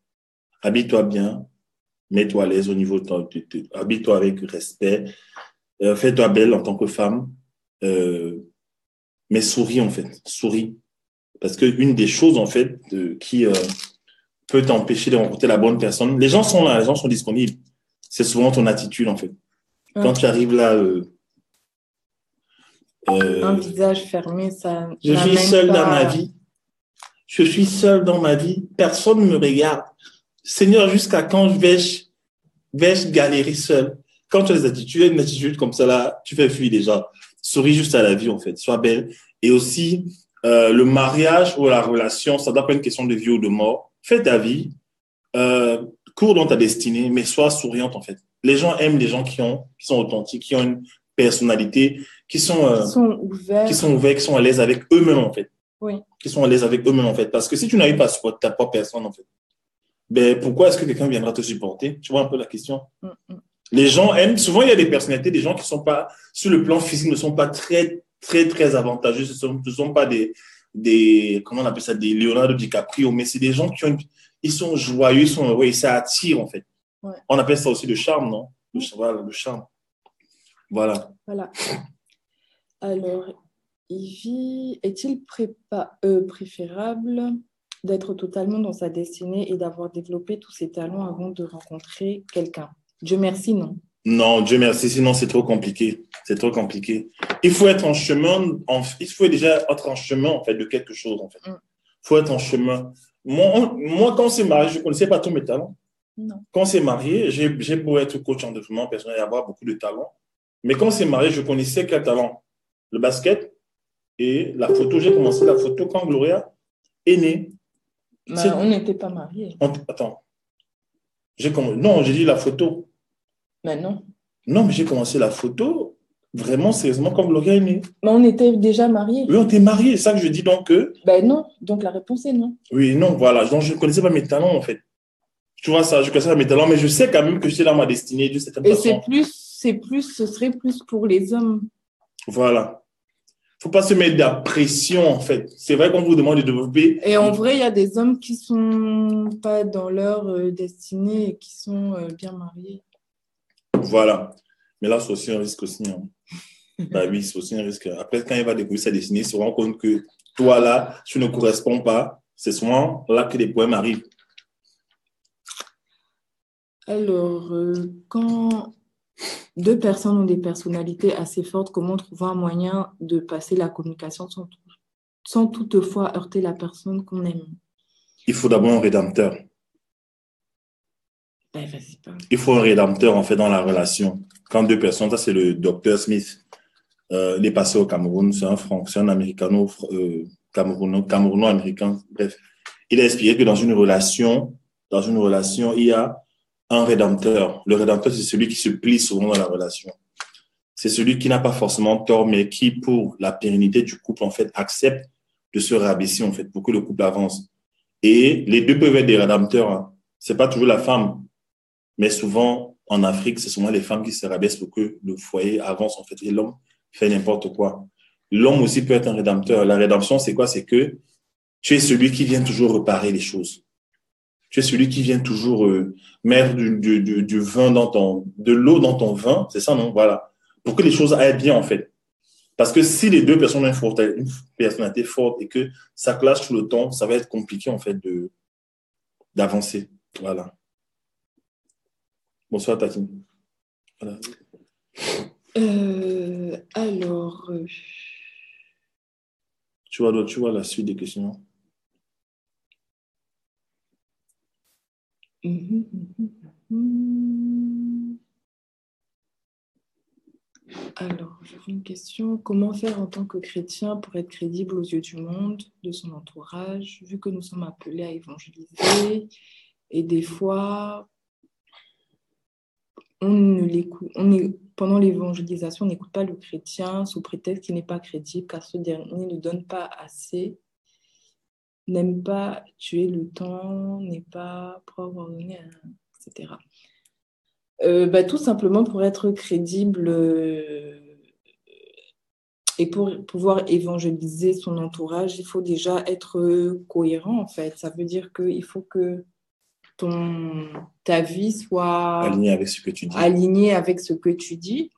Habille-toi bien, mets-toi à l'aise au niveau de habille-toi avec respect, fais-toi belle en tant que femme, mais souris, en fait, souris. Parce qu'une des choses, en fait, qui peut t'empêcher de rencontrer la bonne personne, les gens sont là, les gens sont disponibles. c'est souvent ton attitude, en fait. Quand tu arrives là... un visage fermé, ça je suis seul dans ma vie. Je suis seul dans ma vie. Personne ne me regarde. Seigneur, jusqu'à quand vais-je galérer seul? Quand tu as une attitude comme ça, là, tu fais fuir les gens. Souris juste à la vie, en fait. Sois belle. Et aussi, le mariage ou la relation, ça doit pas être une question de vie ou de mort. Fais ta vie. Cours dans ta destinée, mais sois souriante, en fait. Les gens aiment les gens qui sont authentiques, qui ont une personnalité, qui sont ouverts, qui sont à l'aise avec eux-mêmes, en fait. Oui. Qui sont à l'aise avec eux-mêmes, en fait. Parce que si tu n'arrives pas à supporter ta propre personne, en fait, ben, pourquoi est-ce que quelqu'un viendra te supporter? Tu vois un peu la question? Les gens aiment, souvent il y a des personnalités, des gens qui sont pas, sur le plan physique, ne sont pas très, très, très avantageux. Ce sont pas comment on appelle ça, des Leonardo DiCaprio, mais c'est des gens ils sont joyeux, ils sont heureux et ça attire, en fait. Ouais. On appelle ça aussi le charme, non? Le charme. Voilà. Alors, Ivy, est-il préférable d'être totalement dans sa destinée et d'avoir développé tous ses talents avant de rencontrer quelqu'un? Dieu merci, non. Non, Dieu merci, sinon c'est trop compliqué. C'est trop compliqué. Il faut être en chemin, il faut déjà être en chemin, en fait, de quelque chose, en fait. Il faut être en chemin. Moi, quand on s'est marié, je ne connaissais pas tous mes talents. Non. Quand on s'est marié, j'ai beau être coach en développement personnel et avoir beaucoup de talents. Mais quand on s'est marié, je connaissais quel talent? Le basket et la photo. J'ai commencé la photo quand Gloria est née. On n'était pas mariés. Attends. Non, j'ai dit la photo. Mais non. Non, mais j'ai commencé la photo vraiment sérieusement quand Gloria est née. Mais on était déjà mariés. Oui, on était mariés. C'est ça que je dis donc que... Ben non. Donc la réponse est non. Oui, non, voilà. Donc je ne connaissais pas mes talents en fait. Tu vois ça, je connaissais pas mes talents, mais je sais quand même que j'étais dans ma destinée de certaine façon. Et ce serait plus pour les hommes. Voilà. Faut pas se mettre de la pression en fait. C'est vrai qu'on vous demande de développer. Et en vrai, il y a des hommes qui sont pas dans leur destinée et qui sont bien mariés. Voilà. Mais là, c'est aussi un risque aussi. Hein. Bah oui, c'est aussi un risque. Après, quand il va découvrir sa destinée, il se rend compte que toi là, tu ne corresponds pas. C'est souvent là que les problèmes arrivent. Alors, quand deux personnes ont des personnalités assez fortes, comment trouver un moyen de passer la communication sans toutefois heurter la personne qu'on aime? Il faut d'abord un rédempteur. Ben, vas-y, pas. Il faut un rédempteur, en fait, dans la relation. Quand deux personnes, ça, c'est le docteur Smith. Il est passé au Cameroun, c'est un Camerouno-américain. Bref, il a expliqué que dans une relation, il y a un rédempteur. Le rédempteur, c'est celui qui se plie souvent dans la relation. C'est celui qui n'a pas forcément tort, mais qui, pour la pérennité du couple, en fait, accepte de se rabaisser, en fait, pour que le couple avance. Et les deux peuvent être des rédempteurs. Hein. C'est pas toujours la femme. Mais souvent, en Afrique, c'est souvent les femmes qui se rabaissent pour que le foyer avance, en fait. Et l'homme fait n'importe quoi. L'homme aussi peut être un rédempteur. La rédemption, c'est quoi? C'est que tu es celui qui vient toujours réparer les choses. Tu es celui qui vient toujours mettre du vin de l'eau dans ton vin. C'est ça, non? Voilà. Pour que les choses aillent bien, en fait. Parce que si les deux personnes ont une personnalité forte et que ça clash tout le temps, ça va être compliqué, en fait, d'avancer. Voilà. Bonsoir, Tati. Voilà. Alors... Tu vois la suite des questions. Alors, j'avais une question. Comment faire en tant que chrétien pour être crédible aux yeux du monde, de son entourage, vu que nous sommes appelés à évangéliser et des fois, pendant l'évangélisation, on n'écoute pas le chrétien sous prétexte qu'il n'est pas crédible, car ce dernier ne donne pas assez, n'aime pas tuer le temps, n'est pas ordonné, etc. Tout simplement pour être crédible et pour pouvoir évangéliser son entourage, il faut déjà être cohérent en fait. Ça veut dire qu'il faut que ta vie soit alignée avec ce que tu dis. Alignée avec ce que tu dis.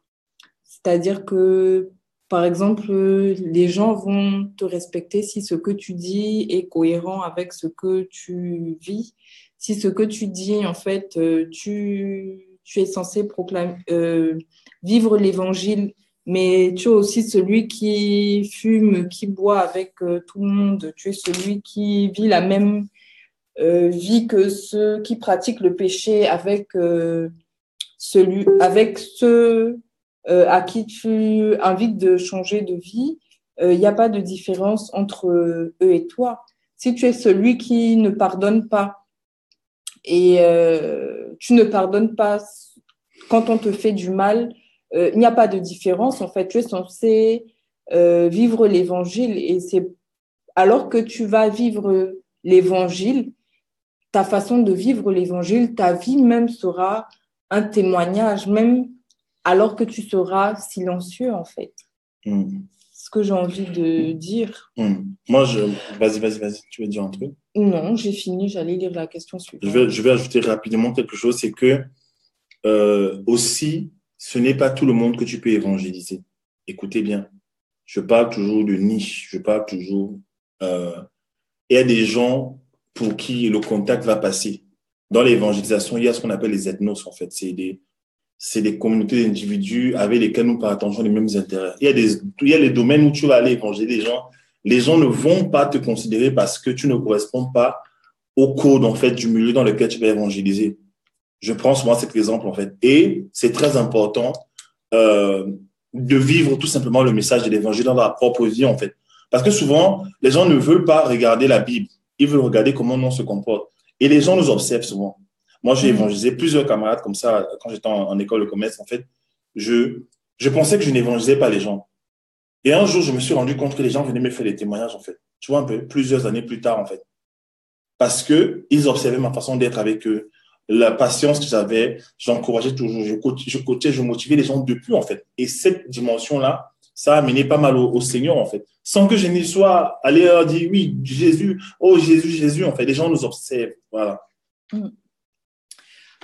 C'est-à-dire que, par exemple, les gens vont te respecter si ce que tu dis est cohérent avec ce que tu vis. Si ce que tu dis, en fait, tu tu es censé vivre l'évangile, mais tu es aussi celui qui fume, qui boit avec tout le monde. Tu es celui qui vit la même vie que ceux qui pratiquent le péché avec ceux à qui tu invites de changer de vie. Il n'y a pas de différence entre eux et toi. Si tu es celui qui ne pardonne pas et tu ne pardonnes pas quand on te fait du mal, il n'y a pas de différence. En fait, tu es censé vivre l'évangile et c'est alors que tu vas vivre l'évangile, ta façon de vivre l'évangile, ta vie même sera un témoignage, même alors que tu seras silencieux, en fait. Ce que j'ai envie de dire. Moi, vas-y, tu veux dire un truc? Non, j'ai fini, j'allais lire la question suivante. Je vais ajouter rapidement quelque chose, c'est que aussi, ce n'est pas tout le monde que tu peux évangéliser. Écoutez bien, je parle toujours de niche, je parle toujours... il y a des gens pour qui le contact va passer. Dans l'évangélisation, il y a ce qu'on appelle les ethnos, en fait. C'est des communautés d'individus avec lesquels nous partageons les mêmes intérêts. Il y a les domaines où tu vas aller évangéliser les gens. Les gens ne vont pas te considérer parce que tu ne corresponds pas au code, en fait, du milieu dans lequel tu vas évangéliser. Je prends souvent cet exemple, en fait. Et c'est très important de vivre tout simplement le message de l'évangile dans la propre vie, en fait. Parce que souvent, les gens ne veulent pas regarder la Bible. Ils veulent regarder comment on se comporte. Et les gens nous observent souvent. Moi, j'ai évangélisé plusieurs camarades comme ça quand j'étais en école de commerce. En fait, je pensais que je n'évangélisais pas les gens. Et un jour, je me suis rendu compte que les gens venaient me faire des témoignages, en fait. Tu vois, un peu, plusieurs années plus tard, en fait. Parce que ils observaient ma façon d'être avec eux, la patience que j'avais, j'encourageais toujours, je coachais, je motivais les gens depuis, en fait. Et cette dimension-là, ça a amené pas mal au Seigneur, en fait. Sans que je n'y sois allé leur dire, oui, Jésus, oh Jésus, Jésus, en fait. Les gens nous observent, voilà.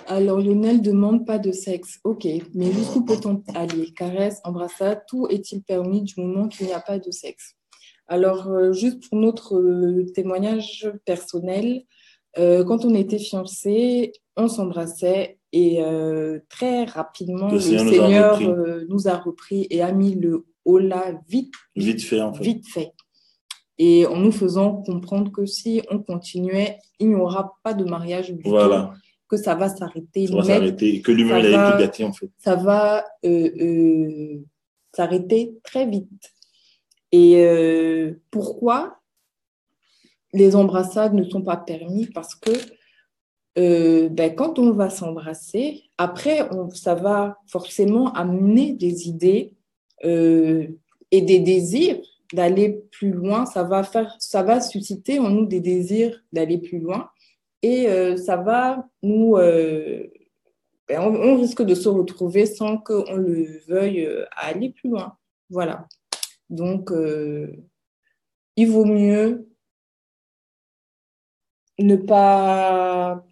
Alors, Lionel demande pas de sexe. Ok, mais jusqu'où peut-on aller? Caresse, embrassade, tout est-il permis du moment qu'il n'y a pas de sexe? Alors, juste pour notre témoignage personnel, quand on était fiancés, on s'embrassait et très rapidement, le Seigneur nous a repris et a mis le holà vite fait, en fait. Vite fait. Et en nous faisant comprendre que si on continuait, il n'y aura pas de mariage du tout, que ça va s'arrêter. Ça va s'arrêter, que lui-même, il allait tout gâter, en fait. Ça va s'arrêter très vite. Et pourquoi les embrassades ne sont pas permis? Parce que quand on va s'embrasser, après, ça va forcément amener des idées et des désirs d'aller plus loin. Ça va susciter en nous des désirs d'aller plus loin et ça va nous... on risque de se retrouver sans qu'on le veuille à aller plus loin. Voilà. Donc, il vaut mieux ne pas...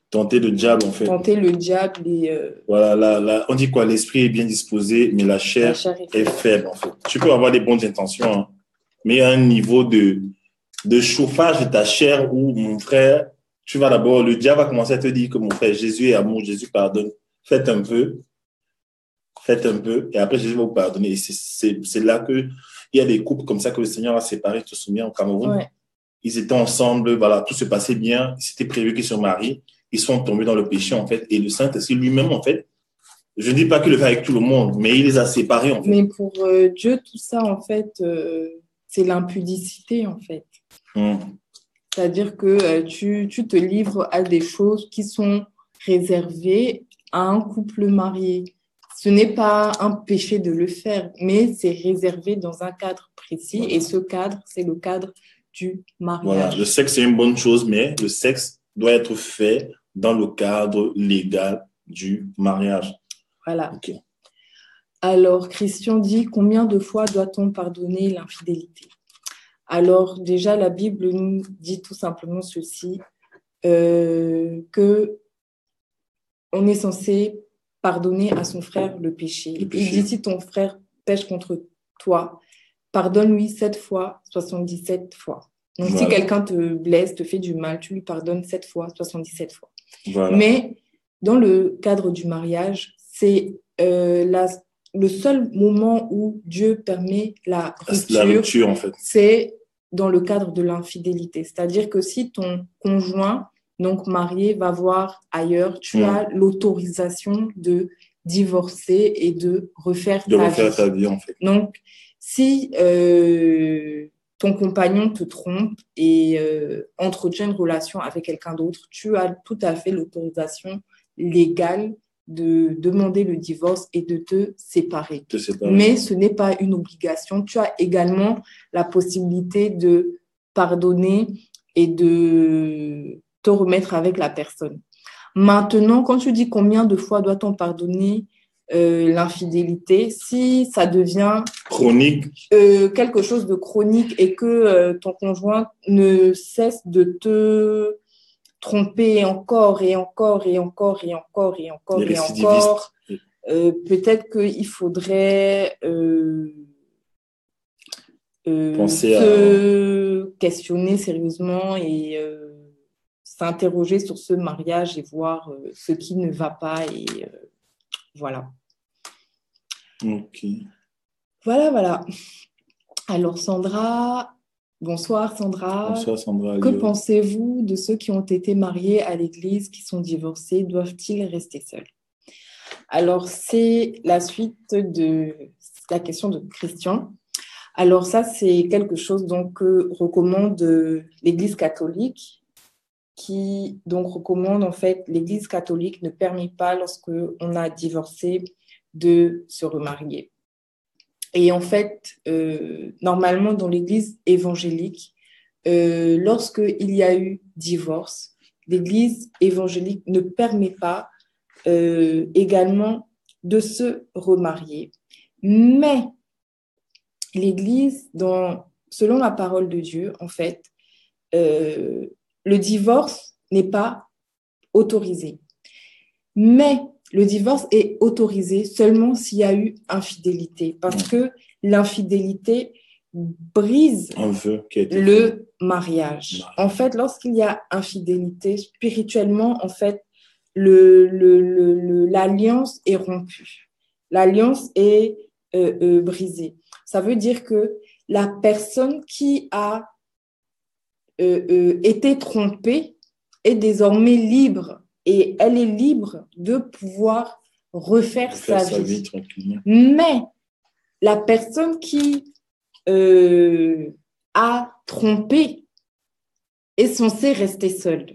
Tenter le diable, en fait. Tenter le diable et... Voilà, on dit quoi? L'esprit est bien disposé, mais la chair est faible, en fait. Tu peux avoir des bonnes intentions, hein, mais il y a un niveau de chauffage de ta chair où, mon frère, tu vas d'abord, le diable va commencer à te dire que, mon frère, Jésus est amour, Jésus pardonne. Faites un peu, et après Jésus va vous pardonner. Et c'est là qu'il y a des couples comme ça que le Seigneur a séparés, tu te souviens, au Cameroun. Ouais. Ils étaient ensemble, voilà, tout se passait bien, c'était prévu qu'ils se marient. Ils sont tombés dans le péché, en fait. Et le Saint-Esprit lui-même, en fait, je ne dis pas qu'il le fait avec tout le monde, mais il les a séparés, en fait. Mais pour Dieu, tout ça, en fait, c'est l'impudicité, en fait. C'est-à-dire que tu te livres à des choses qui sont réservées à un couple marié. Ce n'est pas un péché de le faire, mais c'est réservé dans un cadre précis. Voilà. Et ce cadre, c'est le cadre du mariage. Voilà, le sexe, c'est une bonne chose, mais le sexe doit être fait dans le cadre légal du mariage. Voilà. Okay. Alors, Christian dit, combien de fois doit-on pardonner l'infidélité? Alors, déjà, la Bible nous dit tout simplement ceci, que on est censé pardonner à son frère le péché. Il dit, si ton frère pêche contre toi, pardonne-lui 7 fois, 77 fois. Donc, voilà. Si quelqu'un te blesse, te fait du mal, tu lui pardonnes 7 fois, 77 fois. Voilà. Mais dans le cadre du mariage, c'est le seul moment où Dieu permet la La rupture, rupture, en fait. c'est dans le cadre de l'infidélité. C'est-à-dire que si ton conjoint, donc marié, va voir ailleurs, tu as l'autorisation de divorcer et de refaire ta vie, en fait. Donc, si ton compagnon te trompe et entretient une relation avec quelqu'un d'autre, tu as tout à fait l'autorisation légale de demander le divorce et de te séparer. Mais ce n'est pas une obligation. Tu as également la possibilité de pardonner et de te remettre avec la personne. Maintenant, quand tu dis combien de fois doit-on pardonner l'infidélité, si ça devient chronique, quelque chose de chronique et que ton conjoint ne cesse de te tromper encore et encore et encore et encore et encore et encore, peut-être qu'il faudrait se questionner sérieusement et s'interroger sur ce mariage et voir ce qui ne va pas et voilà. Ok. Voilà. Alors Sandra, bonsoir Sandra. Bonsoir Sandra. Que pensez-vous de ceux qui ont été mariés à l'église, qui sont divorcés? Doivent-ils rester seuls? Alors c'est la suite de la question de Christian. Alors ça, c'est quelque chose donc, que recommande l'Église catholique, qui donc recommande en fait, l'Église catholique ne permet pas lorsqu'on a divorcé de se remarier. Et en fait, normalement dans l'Église évangélique, lorsqu'il y a eu divorce, l'Église évangélique ne permet pas également de se remarier. Mais l'Église, selon la parole de Dieu, en fait, le divorce n'est pas autorisé. Mais le divorce est autorisé seulement s'il y a eu infidélité, parce que l'infidélité brise le mariage. En fait, lorsqu'il y a infidélité, spirituellement, en fait, l'alliance est rompue. L'alliance est brisée. Ça veut dire que la personne qui a été trompée est désormais libre et elle est libre de pouvoir refaire sa vie tranquillement. Mais la personne qui a trompé est censée rester seule.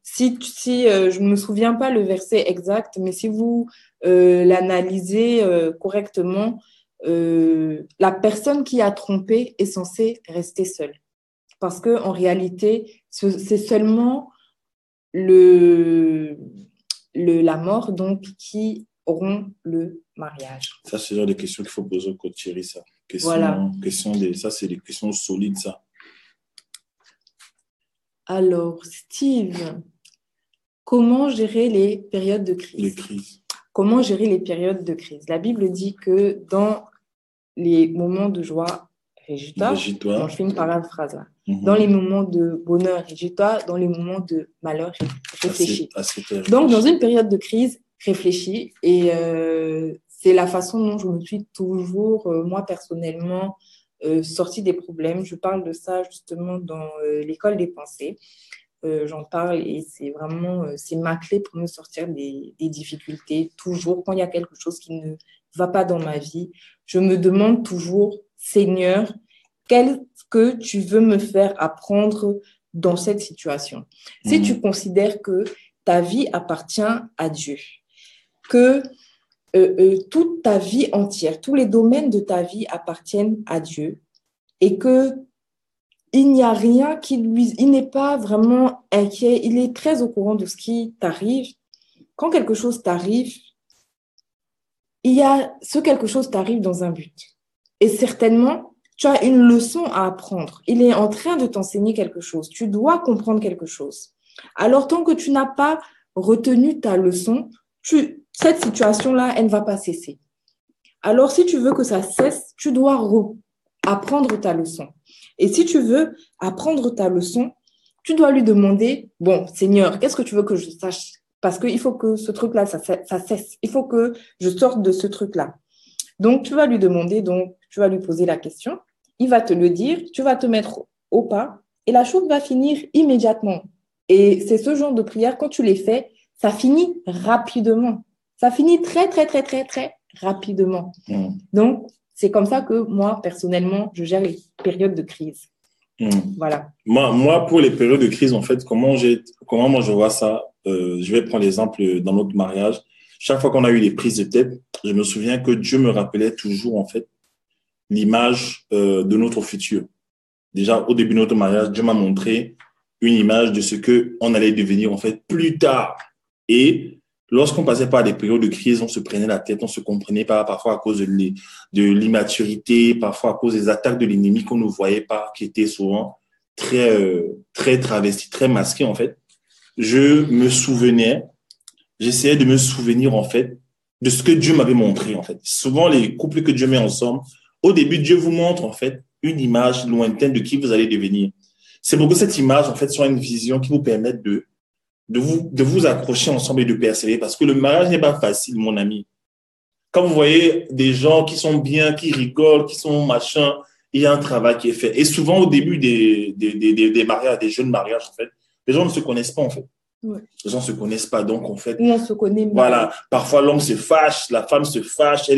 Si je ne me souviens pas le verset exact, mais si vous l'analysez correctement, la personne qui a trompé est censée rester seule. Parce qu'en réalité, c'est seulement la mort donc, qui rompt le mariage. Ça, c'est le genre de questions qu'il faut poser au coach Thierry, ça. Voilà. Ça, c'est des questions solides, ça. Alors, Steve, comment gérer les périodes de crise? Comment gérer les périodes de crise? La Bible dit que dans les moments de joie, réjouis-toi. Je finis par la phrase là. Dans les moments de bonheur, réjouis-toi. Dans les moments de malheur, réfléchis. Donc, dans une période de crise, réfléchis. Et c'est la façon dont je me suis toujours, moi personnellement, sortie des problèmes. Je parle de ça justement dans l'école des pensées. J'en parle et c'est vraiment c'est ma clé pour me sortir des difficultés. Toujours, quand il y a quelque chose qui ne va pas dans ma vie, je me demande toujours, Seigneur, qu'est-ce que tu veux me faire apprendre dans cette situation? Si tu considères que ta vie appartient à Dieu, que toute ta vie entière, tous les domaines de ta vie appartiennent à Dieu et que il n'y a rien il n'est pas vraiment inquiet, il est très au courant de ce qui t'arrive. Quand quelque chose t'arrive, quelque chose t'arrive dans un but. Et certainement, tu as une leçon à apprendre. Il est en train de t'enseigner quelque chose. Tu dois comprendre quelque chose. Alors, tant que tu n'as pas retenu ta leçon, cette situation-là, elle ne va pas cesser. Alors, si tu veux que ça cesse, tu dois apprendre ta leçon. Et si tu veux apprendre ta leçon, tu dois lui demander, bon, Seigneur, qu'est-ce que tu veux que je sache? parce qu'il faut que ce truc-là, ça cesse. Il faut que je sorte de ce truc-là. Donc, tu vas lui demander, donc, tu vas lui poser la question. Il va te le dire, tu vas te mettre au pas et la chose va finir immédiatement. Et c'est ce genre de prière, quand tu les fais, ça finit rapidement. Ça finit très, très, très, très, très rapidement. Donc, c'est comme ça que moi, personnellement, je gère les périodes de crise. Voilà. Moi, pour les périodes de crise, en fait, comment moi je vois ça, je vais prendre l'exemple dans notre mariage. Chaque fois qu'on a eu les prises de tête, je me souviens que Dieu me rappelait toujours, en fait, l'image de notre futur. Déjà, au début de notre mariage, Dieu m'a montré une image de ce que on allait devenir, en fait, plus tard. Et lorsqu'on passait par des périodes de crise, on se prenait la tête, on se comprenait pas, parfois à cause de l'immaturité, parfois à cause des attaques de l'ennemi qu'on ne voyait pas, qui étaient souvent très travestis, très masqués, en fait. J'essayais de me souvenir, en fait, de ce que Dieu m'avait montré, en fait. Souvent, les couples que Dieu met ensemble, au début, Dieu vous montre, en fait, une image lointaine de qui vous allez devenir. C'est pour que cette image, en fait, soit une vision qui vous permette de vous accrocher ensemble et de persévérer, parce que le mariage n'est pas facile, mon ami. Quand vous voyez des gens qui sont bien, qui rigolent, qui sont machin, il y a un travail qui est fait. Et souvent, au début des mariages, des jeunes mariages, en fait, les gens ne se connaissent pas, en fait. Ouais. Les gens ne se connaissent pas, donc en fait. Ou on se connaît mal. Voilà, parfois l'homme se fâche, la femme se fâche,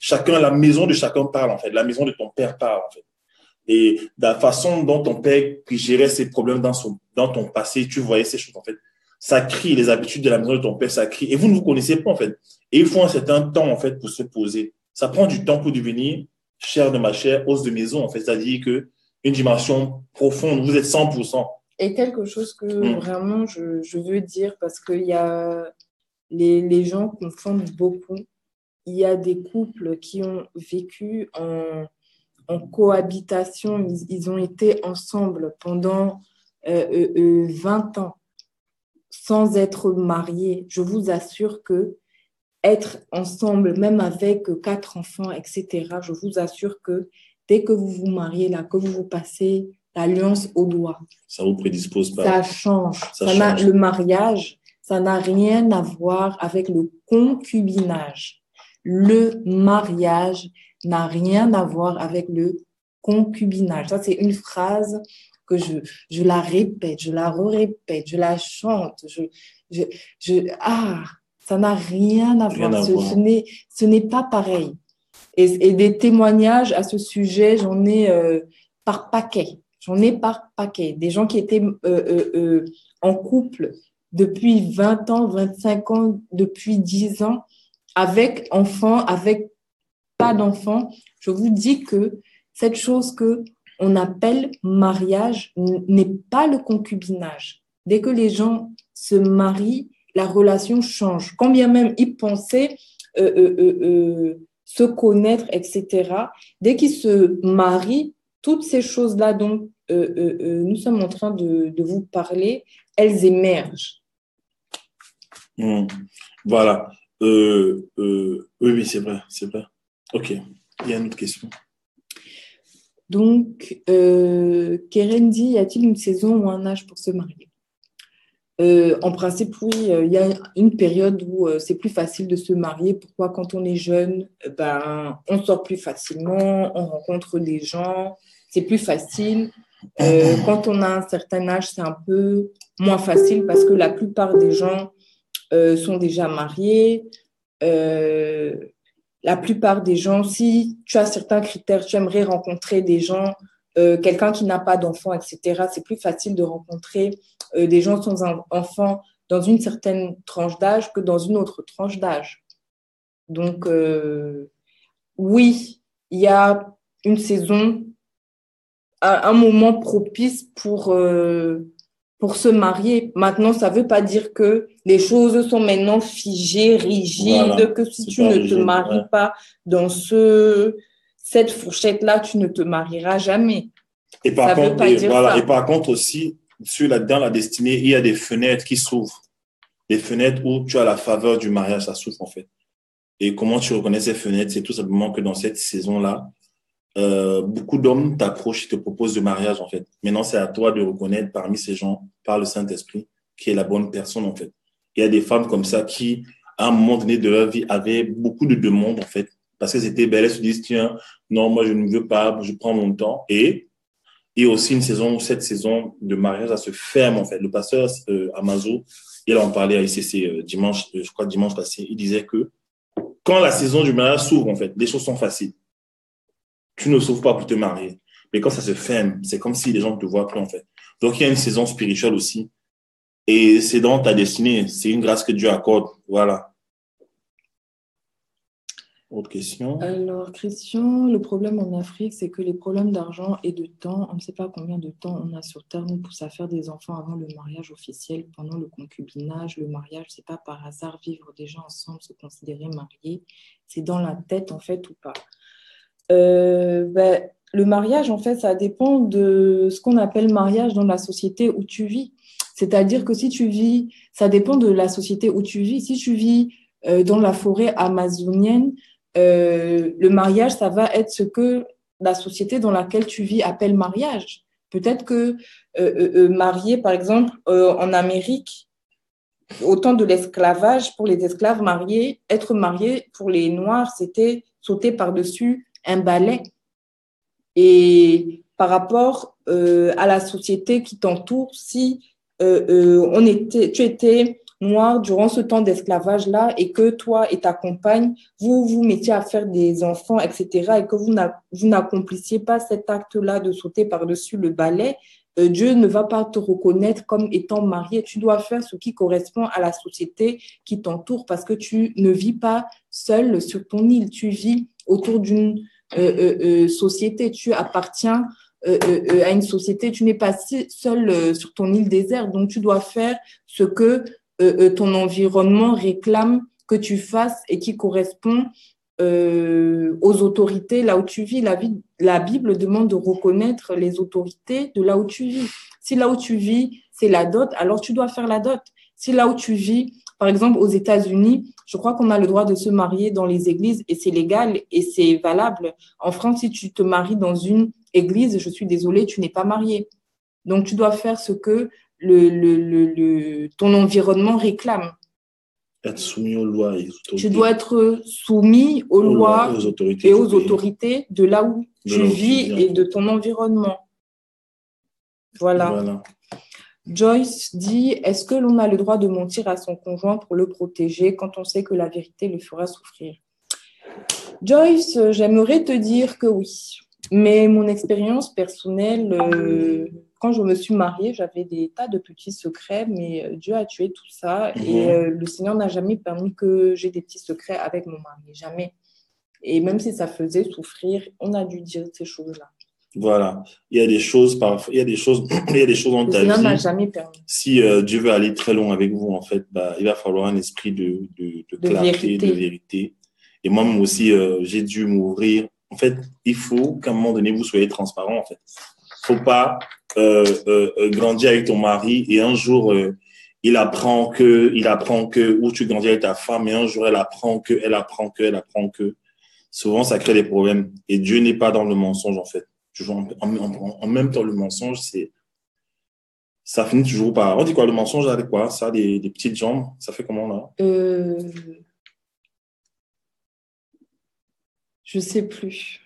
chacun, la maison de chacun parle, en fait. La maison de ton père parle, en fait. Et la façon dont ton père gérait ses problèmes dans ton passé, tu voyais ces choses, en fait. Ça crie, les habitudes de la maison de ton père, ça crie. Et vous ne vous connaissez pas, en fait. Et il faut un certain temps, en fait, pour se poser. Ça prend du temps pour devenir chair de ma chair, os de maison, en fait. C'est-à-dire que une dimension profonde, vous êtes 100%. Et quelque chose que vraiment je veux dire, parce qu'il y a les gens confondent beaucoup. Il y a des couples qui ont vécu en cohabitation, ils ont été ensemble pendant 20 ans sans être mariés. Je vous assure que être ensemble, même avec 4 enfants, etc., je vous assure que dès que vous vous mariez, là, que vous vous passez l'alliance au doigt, ça vous prédispose pas. Ça change. Le mariage, ça n'a rien à voir avec le concubinage. Le mariage n'a rien à voir avec le concubinage. Ça, c'est une phrase que je la répète, je la répète, je la chante. Ça n'a rien à voir. Ce n'est pas pareil. Et des témoignages à ce sujet, j'en ai par paquet. J'en ai par paquet. Des gens qui étaient en couple depuis 20 ans, 25 ans, depuis 10 ans, avec enfants, avec pas d'enfants. Je vous dis que cette chose qu'on appelle mariage n'est pas le concubinage. Dès que les gens se marient, la relation change. Quand bien même ils pensaient se connaître, etc., dès qu'ils se marient, toutes ces choses-là dont nous sommes en train de vous parler, elles émergent. Voilà. Oui, c'est vrai. Ok. Il y a une autre question. Donc, Keren dit, y a-t-il une saison ou un âge pour se marier? En principe, oui, il y a une période où c'est plus facile de se marier. Pourquoi? Quand on est jeune, on sort plus facilement, on rencontre des gens, c'est plus facile. Quand on a un certain âge, c'est un peu moins facile parce que la plupart des gens sont déjà mariés. La plupart des gens, si tu as certains critères, tu aimerais rencontrer des gens, quelqu'un qui n'a pas d'enfant, etc., c'est plus facile de rencontrer des gens sans enfant dans une certaine tranche d'âge que dans une autre tranche d'âge. Donc, oui, il y a une saison, un moment propice pour se marier. Maintenant, ça ne veut pas dire que les choses sont maintenant figées, rigides, voilà, que si tu ne te maries pas dans cette fourchette-là, tu ne te marieras jamais. Et par contre aussi, dans la destinée, il y a des fenêtres qui s'ouvrent. Des fenêtres où tu as la faveur du mariage, ça s'ouvre en fait. Et comment tu reconnais ces fenêtres? C'est tout simplement que dans cette saison-là, beaucoup d'hommes t'approchent et te proposent de mariage en fait. Maintenant, c'est à toi de reconnaître parmi ces gens, par le Saint-Esprit, qui est la bonne personne en fait. Il y a des femmes comme ça qui, à un moment donné de leur vie, avaient beaucoup de demandes, en fait. Parce que c'était, elles se disent, tiens, non, moi, je ne veux pas, je prends mon temps. Et aussi une saison où cette saison de mariage, ça se ferme, en fait. Le pasteur Amazo, il en parlait à ICC dimanche, je crois dimanche passé, il disait que quand la saison du mariage s'ouvre, en fait, les choses sont faciles. Tu ne s'ouvres pas pour te marier. Mais quand ça se ferme, c'est comme si les gens ne te voient plus, en fait. Donc, il y a une saison spirituelle aussi. Et c'est dans ta destinée. C'est une grâce que Dieu accorde. Voilà. Autre question. Alors, Christian, le problème en Afrique, c'est que les problèmes d'argent et de temps, on ne sait pas combien de temps on a sur Terre, nous pousse à faire des enfants avant le mariage officiel, pendant le concubinage. Le mariage, c'est pas par hasard vivre déjà ensemble, se considérer mariés. C'est dans la tête, en fait, ou pas. Le mariage, en fait, ça dépend de ce qu'on appelle mariage dans la société où tu vis. C'est-à-dire que si tu vis, ça dépend de la société où tu vis. Si tu vis dans la forêt amazonienne, le mariage, ça va être ce que la société dans laquelle tu vis appelle mariage. Peut-être que marié, par exemple, en Amérique, au temps de l'esclavage, pour les esclaves mariés, être marié pour les Noirs, c'était sauter par-dessus un balai. Et par rapport à la société qui t'entoure, si tu étais noir durant ce temps d'esclavage-là et que toi et ta compagne, vous vous mettiez à faire des enfants, etc., et que vous n'accomplissiez pas cet acte-là de sauter par-dessus le balai, Dieu ne va pas te reconnaître comme étant marié. Tu dois faire ce qui correspond à la société qui t'entoure parce que tu ne vis pas seul sur ton île. Tu vis autour d'une société. Tu appartiens à une société. Tu n'es pas seul sur ton île déserte. Donc, tu dois faire ce que ton environnement réclame que tu fasses et qui correspond aux autorités là où tu vis. La Bible demande de reconnaître les autorités de là où tu vis. Si là où tu vis, c'est la dot, alors tu dois faire la dot. Si là où tu vis, par exemple aux États-Unis, je crois qu'on a le droit de se marier dans les églises et c'est légal et c'est valable. En France, si tu te maries dans une église, je suis désolée, tu n'es pas marié. Donc, tu dois faire ce que ton environnement réclame. Être soumis aux lois et aux autorités. Tu dois être soumis aux lois et aux autorités de là où tu vis et de ton environnement. Voilà. Joyce dit, est-ce que l'on a le droit de mentir à son conjoint pour le protéger quand on sait que la vérité le fera souffrir? Joyce, j'aimerais te dire que oui. Mais mon expérience personnelle, quand je me suis mariée, j'avais des tas de petits secrets, mais Dieu a tué tout ça. Et le Seigneur n'a jamais permis que j'ai des petits secrets avec mon mari. Jamais. Et même si ça faisait souffrir, on a dû dire ces choses-là. Voilà. Il y a des choses dans ta vie. Le Seigneur n'a jamais permis. Si Dieu veut aller très loin avec vous, en fait, il va falloir un esprit de clarté, de vérité. Et moi-même aussi, j'ai dû m'ouvrir. En fait, il faut qu'à un moment donné, vous soyez transparent, en fait. Faut pas grandir avec ton mari et un jour, il apprend que, ou tu grandis avec ta femme et un jour, elle apprend que. Souvent, ça crée des problèmes. Et Dieu n'est pas dans le mensonge, en fait. Toujours en même temps, le mensonge, ça finit toujours par... On dit quoi, le mensonge, avec quoi? Ça a des petites jambes. Ça fait comment, là? Je sais plus.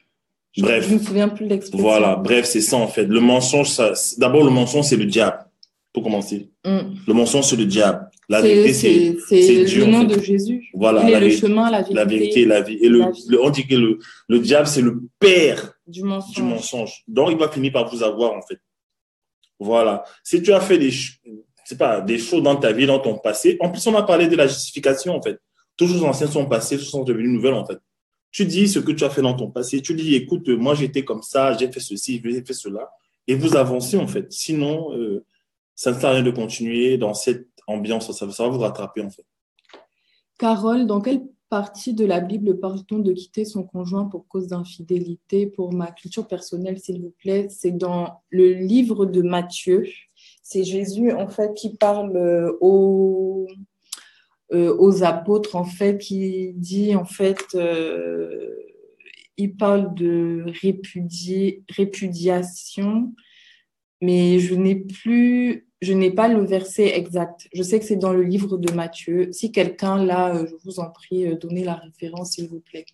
Bref. Je ne me souviens plus de l'expression. Voilà, bref, c'est ça, en fait. Le mensonge, d'abord, le mensonge, c'est le diable, pour commencer. Le mensonge, c'est le diable. La vérité, c'est Dieu. Le nom de Jésus. Voilà. Il est le chemin, la vérité. La vérité et la vie. Et on dit que le diable, c'est le père du mensonge. Donc, il va finir par vous avoir, en fait. Voilà. Si tu as fait des choses dans ta vie, dans ton passé, en plus, on a parlé de la justification, en fait. Toutes choses anciennes sont passées, toutes sont devenues nouvelles, en fait. Tu dis ce que tu as fait dans ton passé. Tu dis, écoute, moi, j'étais comme ça, j'ai fait ceci, j'ai fait cela. Et vous avancez, en fait. Sinon, ça ne sert à rien de continuer dans cette ambiance. Ça va vous rattraper, en fait. Carole, dans quelle partie de la Bible parle-t-on de quitter son conjoint pour cause d'infidélité? Pour ma culture personnelle, s'il vous plaît, c'est dans le livre de Matthieu. C'est Jésus, en fait, qui parle aux apôtres, en fait, qui dit, en fait, il parle de répudiation mais je n'ai pas le verset exact. Je sais que c'est dans le livre de Matthieu. Si quelqu'un là, je vous en prie, donnez la référence, s'il vous plaît.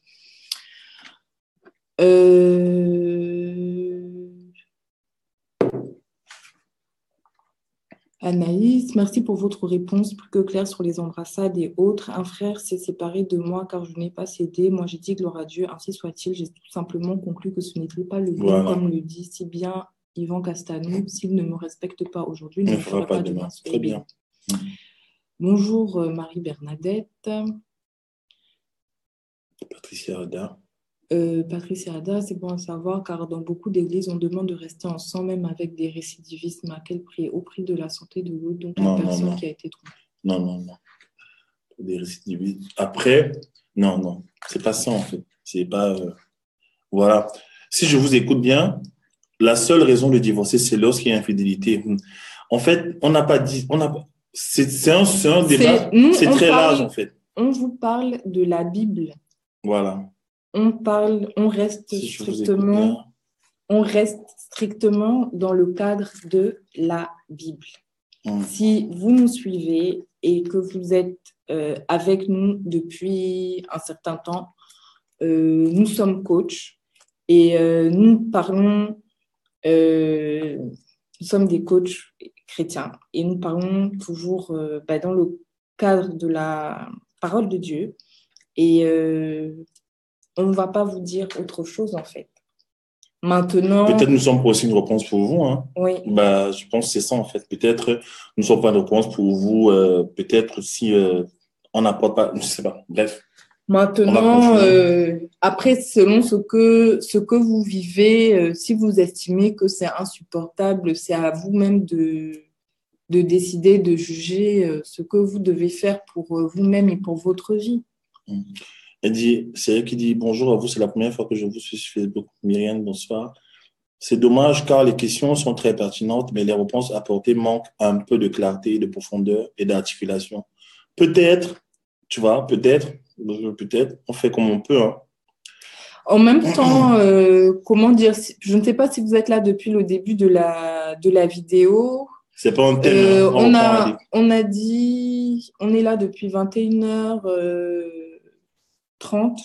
Anaïs, merci pour votre réponse plus que claire sur les embrassades et autres. Un frère s'est séparé de moi car je n'ai pas cédé. Moi, j'ai dit gloire à Dieu, ainsi soit-il. J'ai tout simplement conclu que ce n'était pas le bien, comme le dit si bien Yvan Castanou. S'il ne me respecte pas aujourd'hui, il ne me fera pas demain. Très bien. Bonjour Marie-Bernadette. Patricia Ada. Patricia Ada, c'est bon à savoir car dans beaucoup d'églises, on demande de rester ensemble même avec des récidivistes, mais à quel prix? Au prix de la santé de l'autre, donc la personne qui a été trompée. Non. Des récidivistes. Après, non. C'est pas ça en fait. C'est pas... Voilà. Si je vous écoute bien, la seule raison de divorcer, c'est lorsqu'il y a infidélité. En fait, on n'a pas dit... C'est un débat, c'est très large en fait. On vous parle de la Bible. Voilà. On reste strictement dans le cadre de la Bible. Si vous nous suivez et que vous êtes avec nous depuis un certain temps, nous sommes coachs et nous parlons, nous sommes des coachs chrétiens et nous parlons toujours dans le cadre de la parole de Dieu et on ne va pas vous dire autre chose, en fait. Maintenant... Peut-être nous ne sommes pas aussi une réponse pour vous. Hein. Oui. Je pense que c'est ça, en fait. Peut-être nous ne sommes pas une réponse pour vous. Peut-être si on n'apporte pas... Je ne sais pas. Bref. Maintenant, après, selon ce que vous vivez, si vous estimez que c'est insupportable, c'est à vous-même de décider, de juger ce que vous devez faire pour vous-même et pour votre vie. C'est elle qui dit bonjour à vous, c'est la première fois que je vous suis sur Facebook. Myriam, bonsoir. C'est dommage car les questions sont très pertinentes, mais les réponses apportées manquent un peu de clarté, de profondeur et d'articulation. Peut-être, tu vois, peut-être, on fait comme on peut. Hein. En même temps, comment dire, je ne sais pas si vous êtes là depuis le début de la vidéo. C'est pas un thème. On a dit, on est là depuis 21h30,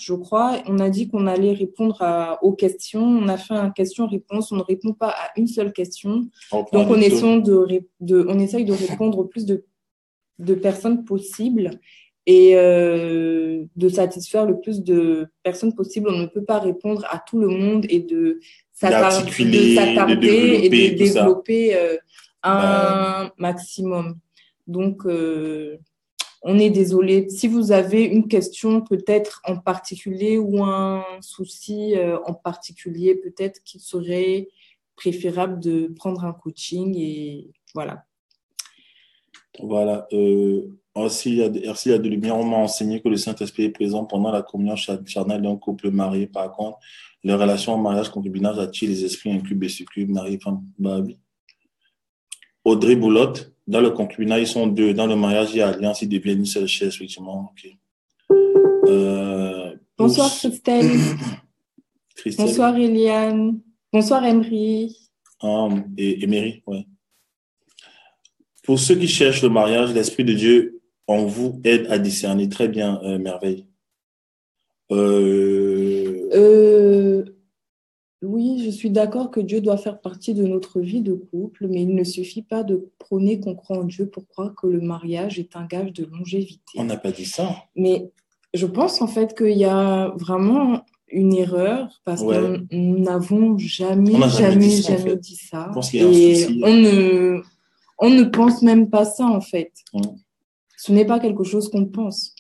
je crois. On a dit qu'on allait répondre aux questions. On a fait un question-réponse. On ne répond pas à une seule question. Donc, on essaye de répondre au plus de personnes possible et de satisfaire le plus de personnes possible. On ne peut pas répondre à tout le monde et de s'attarder et de développer un maximum. Donc, on est désolé. Si vous avez une question peut-être en particulier ou un souci en particulier, peut-être qu'il serait préférable de prendre un coaching et voilà. Voilà. Aussi, il y a de lumière. On m'a enseigné que le Saint-Esprit est présent pendant la communion charnelle d'un couple marié. Par contre, les relations en mariage, concubinage attirent les esprits incubes et succubes, mari, femme. Bah oui. Audrey Boulotte, dans le concubinage, ils sont deux. Dans le mariage, il y a alliance, ils deviennent une seule chaise, effectivement. Okay. Bonsoir Christelle. Bonsoir Eliane. Bonsoir Emery. Et Emery, oui. Pour ceux qui cherchent le mariage, l'Esprit de Dieu en vous aide à discerner. Très bien, Merveille. Oui, je suis d'accord que Dieu doit faire partie de notre vie de couple, mais il ne suffit pas de prôner qu'on croit en Dieu pour croire que le mariage est un gage de longévité. On n'a pas dit ça. Mais je pense en fait qu'il y a vraiment une erreur parce que nous n'avons jamais dit ça. Et on ne pense même pas ça en fait. Ce n'est pas quelque chose qu'on pense.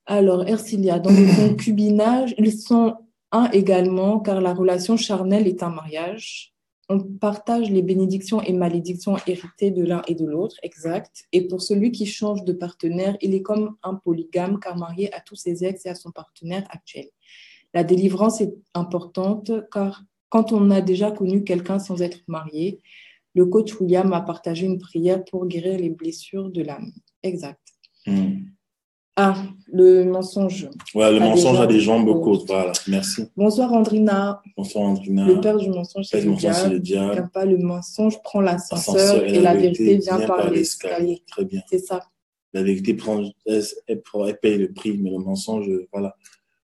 Alors, Ercilia, dans le concubinage, ils sont un également, car la relation charnelle est un mariage. On partage les bénédictions et malédictions héritées de l'un et de l'autre, exact. Et pour celui qui change de partenaire, il est comme un polygame, car marié à tous ses ex et à son partenaire actuel. La délivrance est importante, car quand on a déjà connu quelqu'un sans être marié, le coach William a partagé une prière pour guérir les blessures de l'âme. Exact. Ah, le mensonge. Ouais, le mensonge a des jambes courtes. courtes. Voilà, merci. Bonsoir, Andrina. Bonsoir, Andrina. Le père du mensonge, c'est le diable. Car pas le mensonge prend l'ascenseur et la vérité vient par l'escalier. Très bien. C'est ça. La vérité elle paye le prix, mais le mensonge, voilà.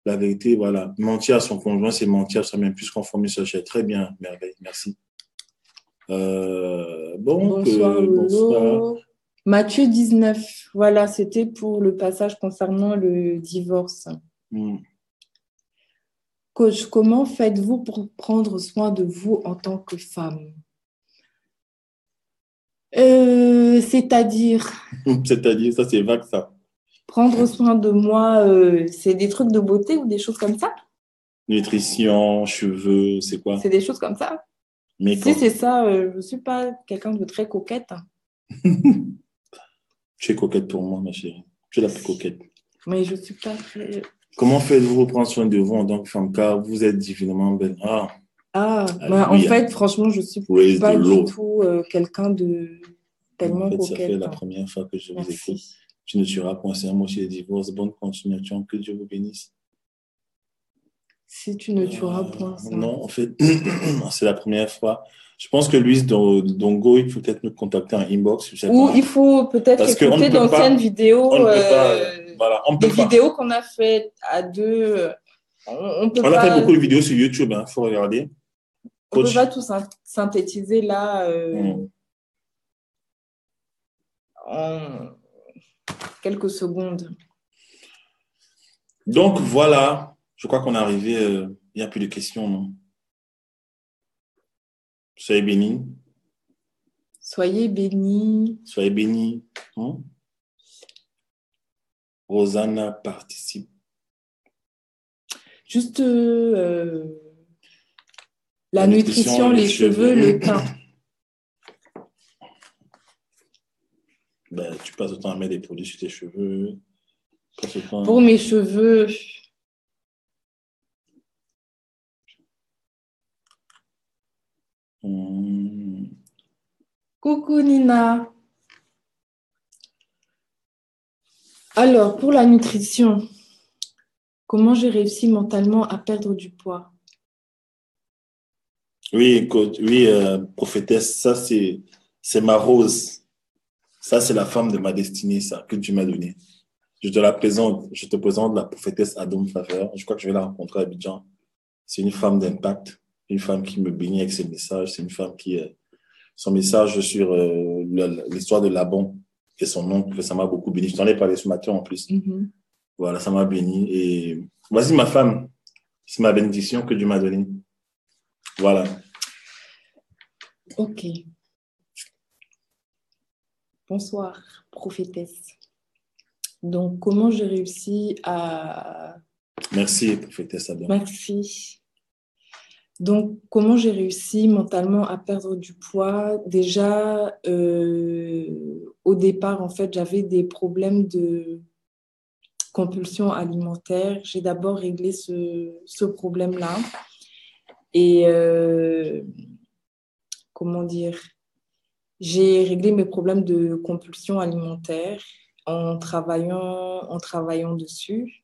La vérité, voilà. Mentir à son conjoint, c'est mentir à soi-même, puisqu'on forme sa chair. Très bien, merveille, merci. Bonsoir, Lolo. Matthieu 19, voilà, c'était pour le passage concernant le divorce. Coach, comment faites-vous pour prendre soin de vous en tant que femme? C'est-à-dire? C'est-à-dire, ça c'est vague, ça. Prendre soin de moi, c'est des trucs de beauté ou des choses comme ça? Nutrition, cheveux, c'est quoi? C'est des choses comme ça? Mais si c'est ça, je ne suis pas quelqu'un de très coquette. Tu es coquette pour moi, ma chérie. Tu es la plus coquette. Mais je ne suis pas très... Comment faites-vous pour prendre soin de vous en tant que femme? Car vous êtes divinement belle. En fait, franchement, je ne suis pas du tout quelqu'un de tellement coquette. Ça fait la première fois que je vous écoute. Tu ne tueras point, c'est un mot sur les divorces. Bonne continuation, que Dieu vous bénisse. Si tu ne tueras point. Non, en fait, c'est la première fois. Je pense que Louise Dongo, il faut peut-être nous contacter en inbox. Ou il faut peut-être écouter d'anciennes vidéos. Des vidéos qu'on a faites à deux. On a fait beaucoup de vidéos sur YouTube, il faut regarder. On ne peut pas tout synthétiser là en quelques secondes. Donc voilà, je crois qu'on est arrivé. Il n'y a plus de questions, non? Soyez bénis. Soyez bénis. Soyez bénis. Rosanna participe. Juste la nutrition, les cheveux, le teint. Tu passes autant à mettre des produits sur tes cheveux. Pour mes cheveux. Coucou Nina. Alors, pour la nutrition, comment j'ai réussi mentalement à perdre du poids? Oui, prophétesse, ça c'est ma rose. Ça, c'est la femme de ma destinée, ça, que Dieu m'a donnée. Je te présente la prophétesse Adom Faveur. Je crois que je vais la rencontrer à Abidjan. C'est une femme d'impact, une femme qui me bénit avec ses messages. C'est une femme qui, son message sur l'histoire de Laban et son oncle, ça m'a beaucoup béni. Je t'en ai parlé ce matin en plus. Voilà, ça m'a béni. Et vas-y, ma femme, c'est ma bénédiction que Dieu m'a donnée. Voilà. Ok. Bonsoir, prophétesse. Donc, comment j'ai réussi à... Merci, prophétesse Adam. Merci. Donc, comment j'ai réussi mentalement à perdre du poids? Déjà, au départ, en fait, j'avais des problèmes de compulsion alimentaire. J'ai d'abord réglé ce problème-là. Et comment dire? J'ai réglé mes problèmes de compulsion alimentaire en travaillant dessus,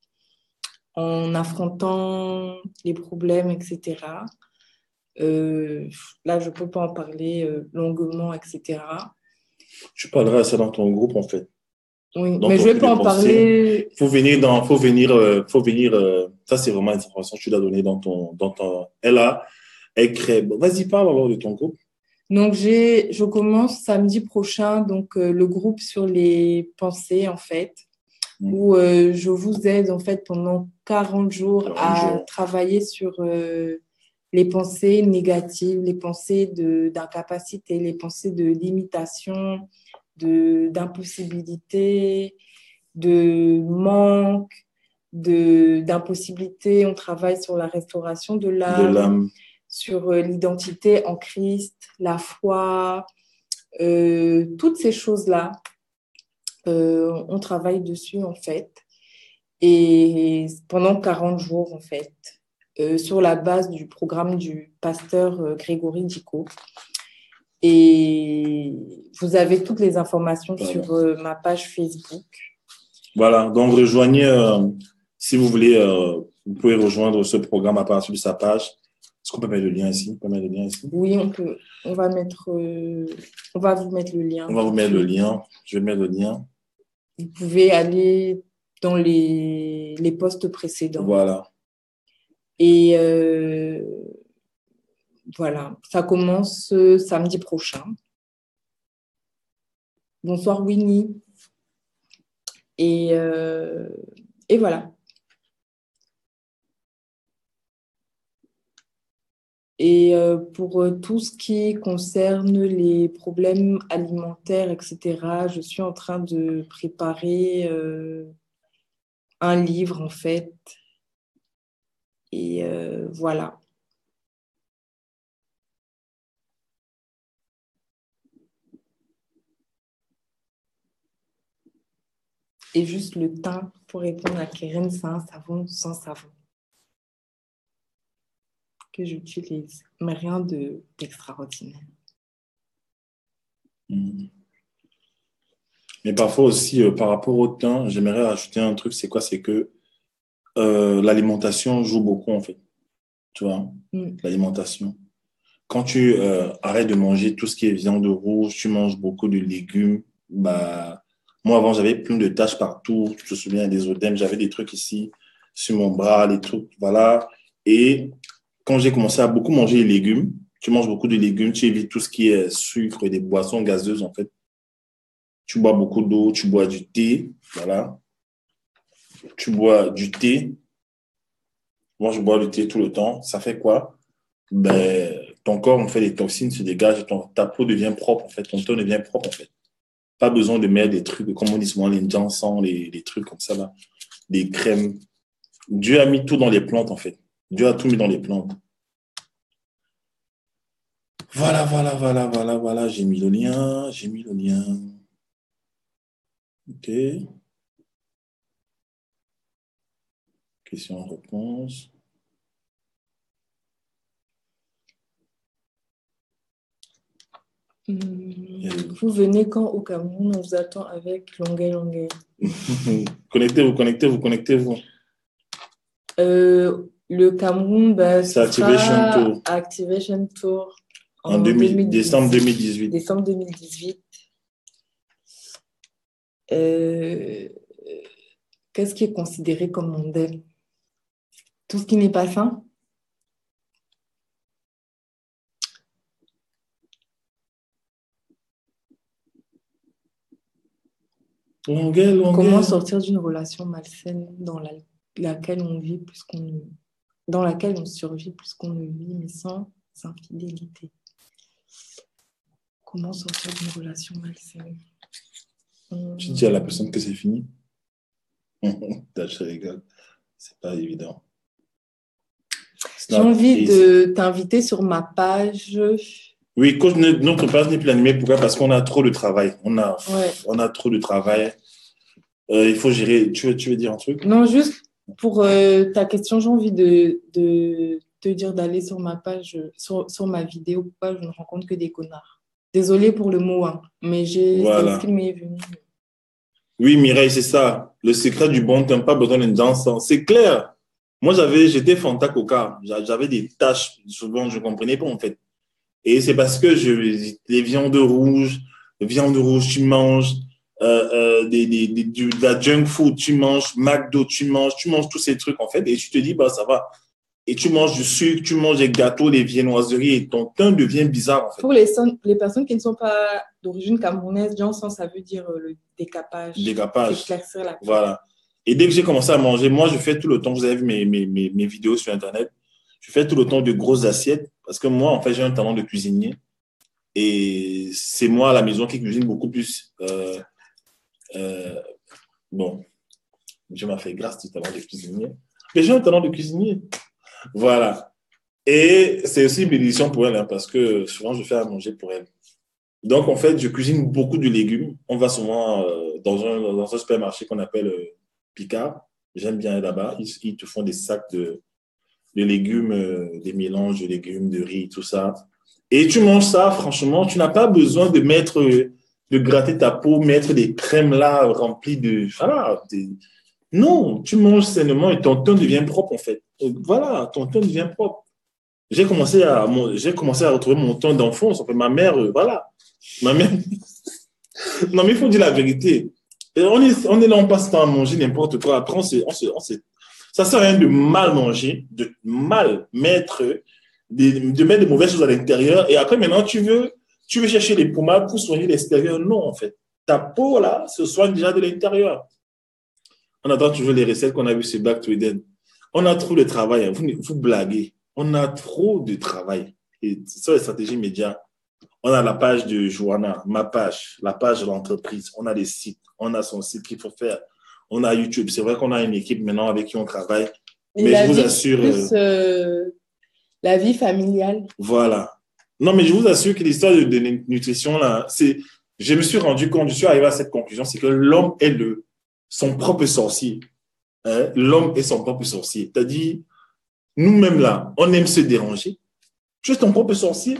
en affrontant les problèmes, etc. Là, je ne peux pas en parler longuement, etc. Tu parleras de ça dans ton groupe, en fait. Oui, mais je ne vais pas en parler. Faut venir, ça c'est vraiment une information que tu l'as donnée dans ton, elle crée. Vas-y, parle alors de ton groupe. Donc, je commence samedi prochain, donc le groupe sur les pensées, en fait, où je vous aide, en fait, pendant 40 jours à travailler sur les pensées négatives, les pensées d'incapacité, les pensées de limitation, d'impossibilité, de manque, d'impossibilité. On travaille sur la restauration de l'âme, sur l'identité en Christ, la foi, toutes ces choses-là. On travaille dessus, en fait. Et pendant 40 jours, en fait, sur la base du programme du pasteur Grégory Dicot. Et vous avez toutes les informations sur ma page Facebook. Voilà, donc rejoignez, si vous voulez, vous pouvez rejoindre ce programme à partir de sa page. Est-ce qu'on peut mettre le lien ici? On peut mettre le lien ici? Oui, on peut. On va vous mettre le lien. On va vous mettre le lien. Je vais mettre le lien. Vous pouvez aller dans les posts précédents. Voilà. Et voilà, ça commence samedi prochain. Bonsoir Winnie. Et voilà. Et pour tout ce qui concerne les problèmes alimentaires, etc., je suis en train de préparer un livre, en fait. Et voilà. Et juste le teint, pour répondre à Keren, c'est un savon sans savon que j'utilise, mais rien d'extraordinaire. Mais parfois aussi, par rapport au teint, j'aimerais rajouter un truc, c'est quoi? C'est que l'alimentation joue beaucoup, en fait. Tu vois, l'alimentation. Quand tu arrêtes de manger tout ce qui est viande rouge, tu manges beaucoup de légumes, bah, moi, avant, j'avais plein de taches partout. Je me souviens des odèmes, j'avais des trucs ici, sur mon bras, des trucs, voilà. Et quand j'ai commencé à beaucoup manger les légumes, tu manges beaucoup de légumes, tu évites tout ce qui est sucre et des boissons gazeuses, en fait. Tu bois beaucoup d'eau, tu bois du thé, voilà. Tu bois du thé. Moi, je bois du thé tout le temps. Ça fait quoi? Ben, ton corps, en fait, les toxines se dégagent, et ta peau devient propre, en fait. Ton teint devient propre, en fait. Pas besoin de mettre des trucs, comme on dit souvent, les ginseng, les trucs comme ça, là. Des crèmes. Dieu a mis tout dans les plantes, en fait. Dieu a tout mis dans les plantes. Voilà, voilà, voilà, voilà, voilà. J'ai mis le lien, j'ai mis le lien. OK. Question-réponse. Vous venez quand au Cameroun? On vous attend avec longuet. Connectez-vous, connectez-vous, connectez-vous. Le Cameroun, c'est Activation Tour. Activation Tour en décembre 2018. Décembre 2018. Qu'est-ce qui est considéré comme mondain? Tout ce qui n'est pas sain? Comment sortir d'une relation malsaine dans laquelle on vit plus qu'on dans laquelle on survit plus qu'on ne vit, mais sans infidélité? Comment sortir d'une relation malsaine? Tu dis à la personne que c'est fini. Je rigole. C'est pas évident. J'ai envie de t'inviter sur ma page. Oui, notre page n'est plus animée. Pourquoi? Parce qu'on a trop de travail. On a trop de travail. Il faut gérer. Tu veux dire un truc? Non, juste pour ta question, j'ai envie de te dire d'aller sur ma page, sur ma vidéo. Pourquoi je ne rencontre que des connards? Désolée pour le mot, hein, mais c'est ce qui m'est venu. Oui, Mireille, c'est ça. Le secret du bon temps, pas besoin d'une danse. C'est clair. Moi, j'étais Fanta Coca. J'avais des tâches. Souvent, je ne comprenais pas, en fait. Et c'est parce que les viandes rouges, tu manges, de la junk food, tu manges, McDo, tu manges tous ces trucs, en fait. Et tu te dis, bah, ça va. Et tu manges du sucre, tu manges des gâteaux, des viennoiseries, et ton teint devient bizarre, en fait. Pour les personnes qui ne sont pas d'origine camerounaise, Janson, ça veut dire le décapage. Décapage. Voilà. Et dès que j'ai commencé à manger, moi, je fais tout le temps, vous avez vu mes vidéos sur Internet, je fais tout le temps de grosses assiettes parce que moi, en fait, j'ai un talent de cuisinier et c'est moi à la maison qui cuisine beaucoup plus. Bon, je m'en fais grâce du talent de cuisinier. Mais j'ai un talent de cuisinier. Voilà. Et c'est aussi une bénédiction pour elle hein, parce que souvent, je fais à manger pour elle. Donc, en fait, je cuisine beaucoup de légumes. On va souvent dans un supermarché qu'on appelle Picard. J'aime bien aller là-bas. Ils te font des sacs de légumes, des mélanges de légumes, de riz, tout ça. Et tu manges ça, franchement, tu n'as pas besoin de mettre de gratter ta peau, mettre des crèmes là remplies de... Voilà. Non, tu manges sainement et ton teint devient propre en fait. Voilà, ton teint devient propre. J'ai commencé à retrouver mon teint d'enfance. En fait, ma mère, voilà. Ma mère... Non, mais il faut dire la vérité. Et on est là, on passe temps à manger n'importe quoi. Après, ça sert à rien de mal manger, de mal mettre, de mettre de mauvaises choses à l'intérieur. Et après, maintenant, tu veux chercher les pommades pour soigner l'extérieur. Non, en fait. Ta peau, là, se soigne déjà de l'intérieur. On attend toujours les recettes qu'on a vues sur Back to Eden. On a trop de travail. Hein. Vous blaguez. On a trop de travail. Et sur les stratégies médias, on a la page de Joanna, ma page, la page de l'entreprise. On a des sites. On a son site qu'il faut faire. On a YouTube. C'est vrai qu'on a une équipe maintenant avec qui on travaille. Mais je vous assure... Plus, la vie familiale. Voilà. Non, mais je vous assure que l'histoire de nutrition, là, je me suis rendu compte, je suis arrivé à cette conclusion, c'est que l'homme est son propre sorcier. Hein? L'homme est son propre sorcier. C'est-à-dire, nous-mêmes, là, on aime se déranger. Tu es ton propre sorcier.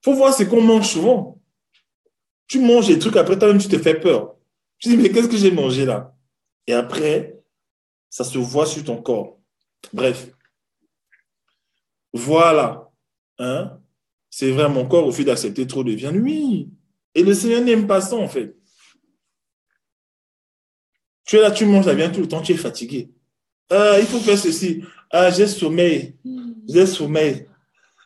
Faut voir ce qu'on mange souvent. Tu manges des trucs, après, toi-même, tu te fais peur. Tu dis, mais qu'est-ce que j'ai mangé là? Et après, ça se voit sur ton corps. Bref. Voilà. Hein? C'est vrai, mon corps refuse d'accepter trop de viande. Oui. Et le Seigneur n'aime pas ça, en fait. Tu es là, tu manges la viande tout le temps, tu es fatigué. Il faut faire ceci. J'ai sommeil. J'ai sommeil.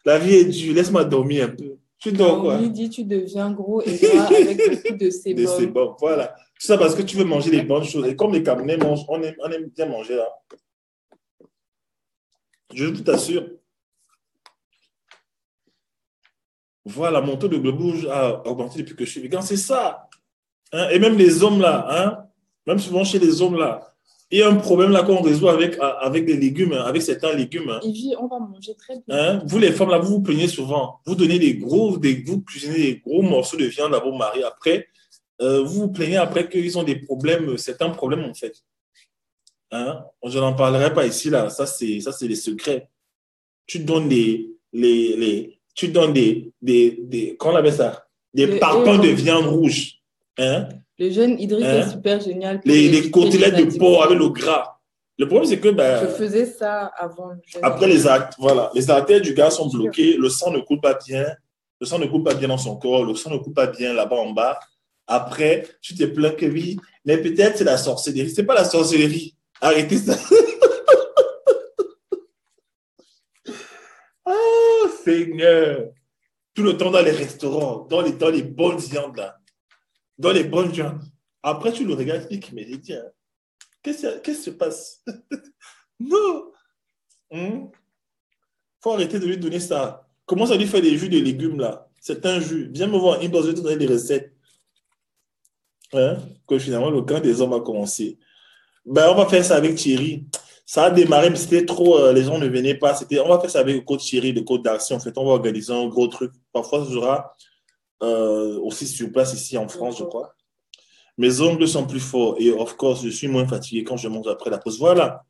La vie est dure, laisse-moi dormir un peu. Tu dors quoi? Midi, tu deviens gros et gras avec beaucoup de sébum. De sébum, voilà. Tout ça parce que tu veux manger les bonnes choses. Et comme les Camerounais mangent, on aime bien manger là. Je t'assure. Voilà, mon taux de globules a augmenté depuis que je suis végan. C'est ça. Hein? Et même les hommes là, hein? Même souvent chez les hommes là, il y a un problème là qu'on résout avec des légumes, avec certains légumes. Hein. Evie, on va manger très bien. Hein? Vous les femmes là, vous vous plaignez souvent. Vous donnez vous cuisinez des gros morceaux de viande à vos maris. Après, vous vous plaignez après qu'ils ont des problèmes, certains problèmes en fait. Hein? Je n'en parlerai pas ici là. Ça c'est les secrets. Tu donnes tu donnes comment on appelle ça? Des parpaings de viande rouge. Hein? Le jeûne hydrique est super génial. Les côtelettes de porc avec le gras. Le problème, c'est que... je faisais ça avant le jeûne. Après, les artères du gars sont bloquées. Le sang ne coule pas bien. Le sang ne coule pas bien dans son corps. Le sang ne coule pas bien là-bas en bas. Après, tu te plains que oui, mais peut-être c'est la sorcellerie. Ce n'est pas la sorcellerie. Arrêtez ça. Oh, Seigneur. Tout le temps dans les restaurants, dans les bonnes viandes là. Dans les bonnes viandes. Après, tu le regardes et tu me dis, tiens, qu'est-ce qui se passe? Non. Faut arrêter de lui donner ça. Commence à lui faire des jus de légumes là. C'est un jus. Viens me voir, il doit te donner des recettes. Hein? Que finalement, le camp des hommes a commencé. Ben, on va faire ça avec Thierry. Ça a démarré, mais c'était trop, les gens ne venaient pas. On va faire ça avec le coach Thierry, le coach d'Action. En fait, on va organiser un gros truc. Parfois, ça sera aussi sur place ici en France, je crois. Mes ongles sont plus forts et, of course, je suis moins fatigué quand je mange après la pause. Voilà.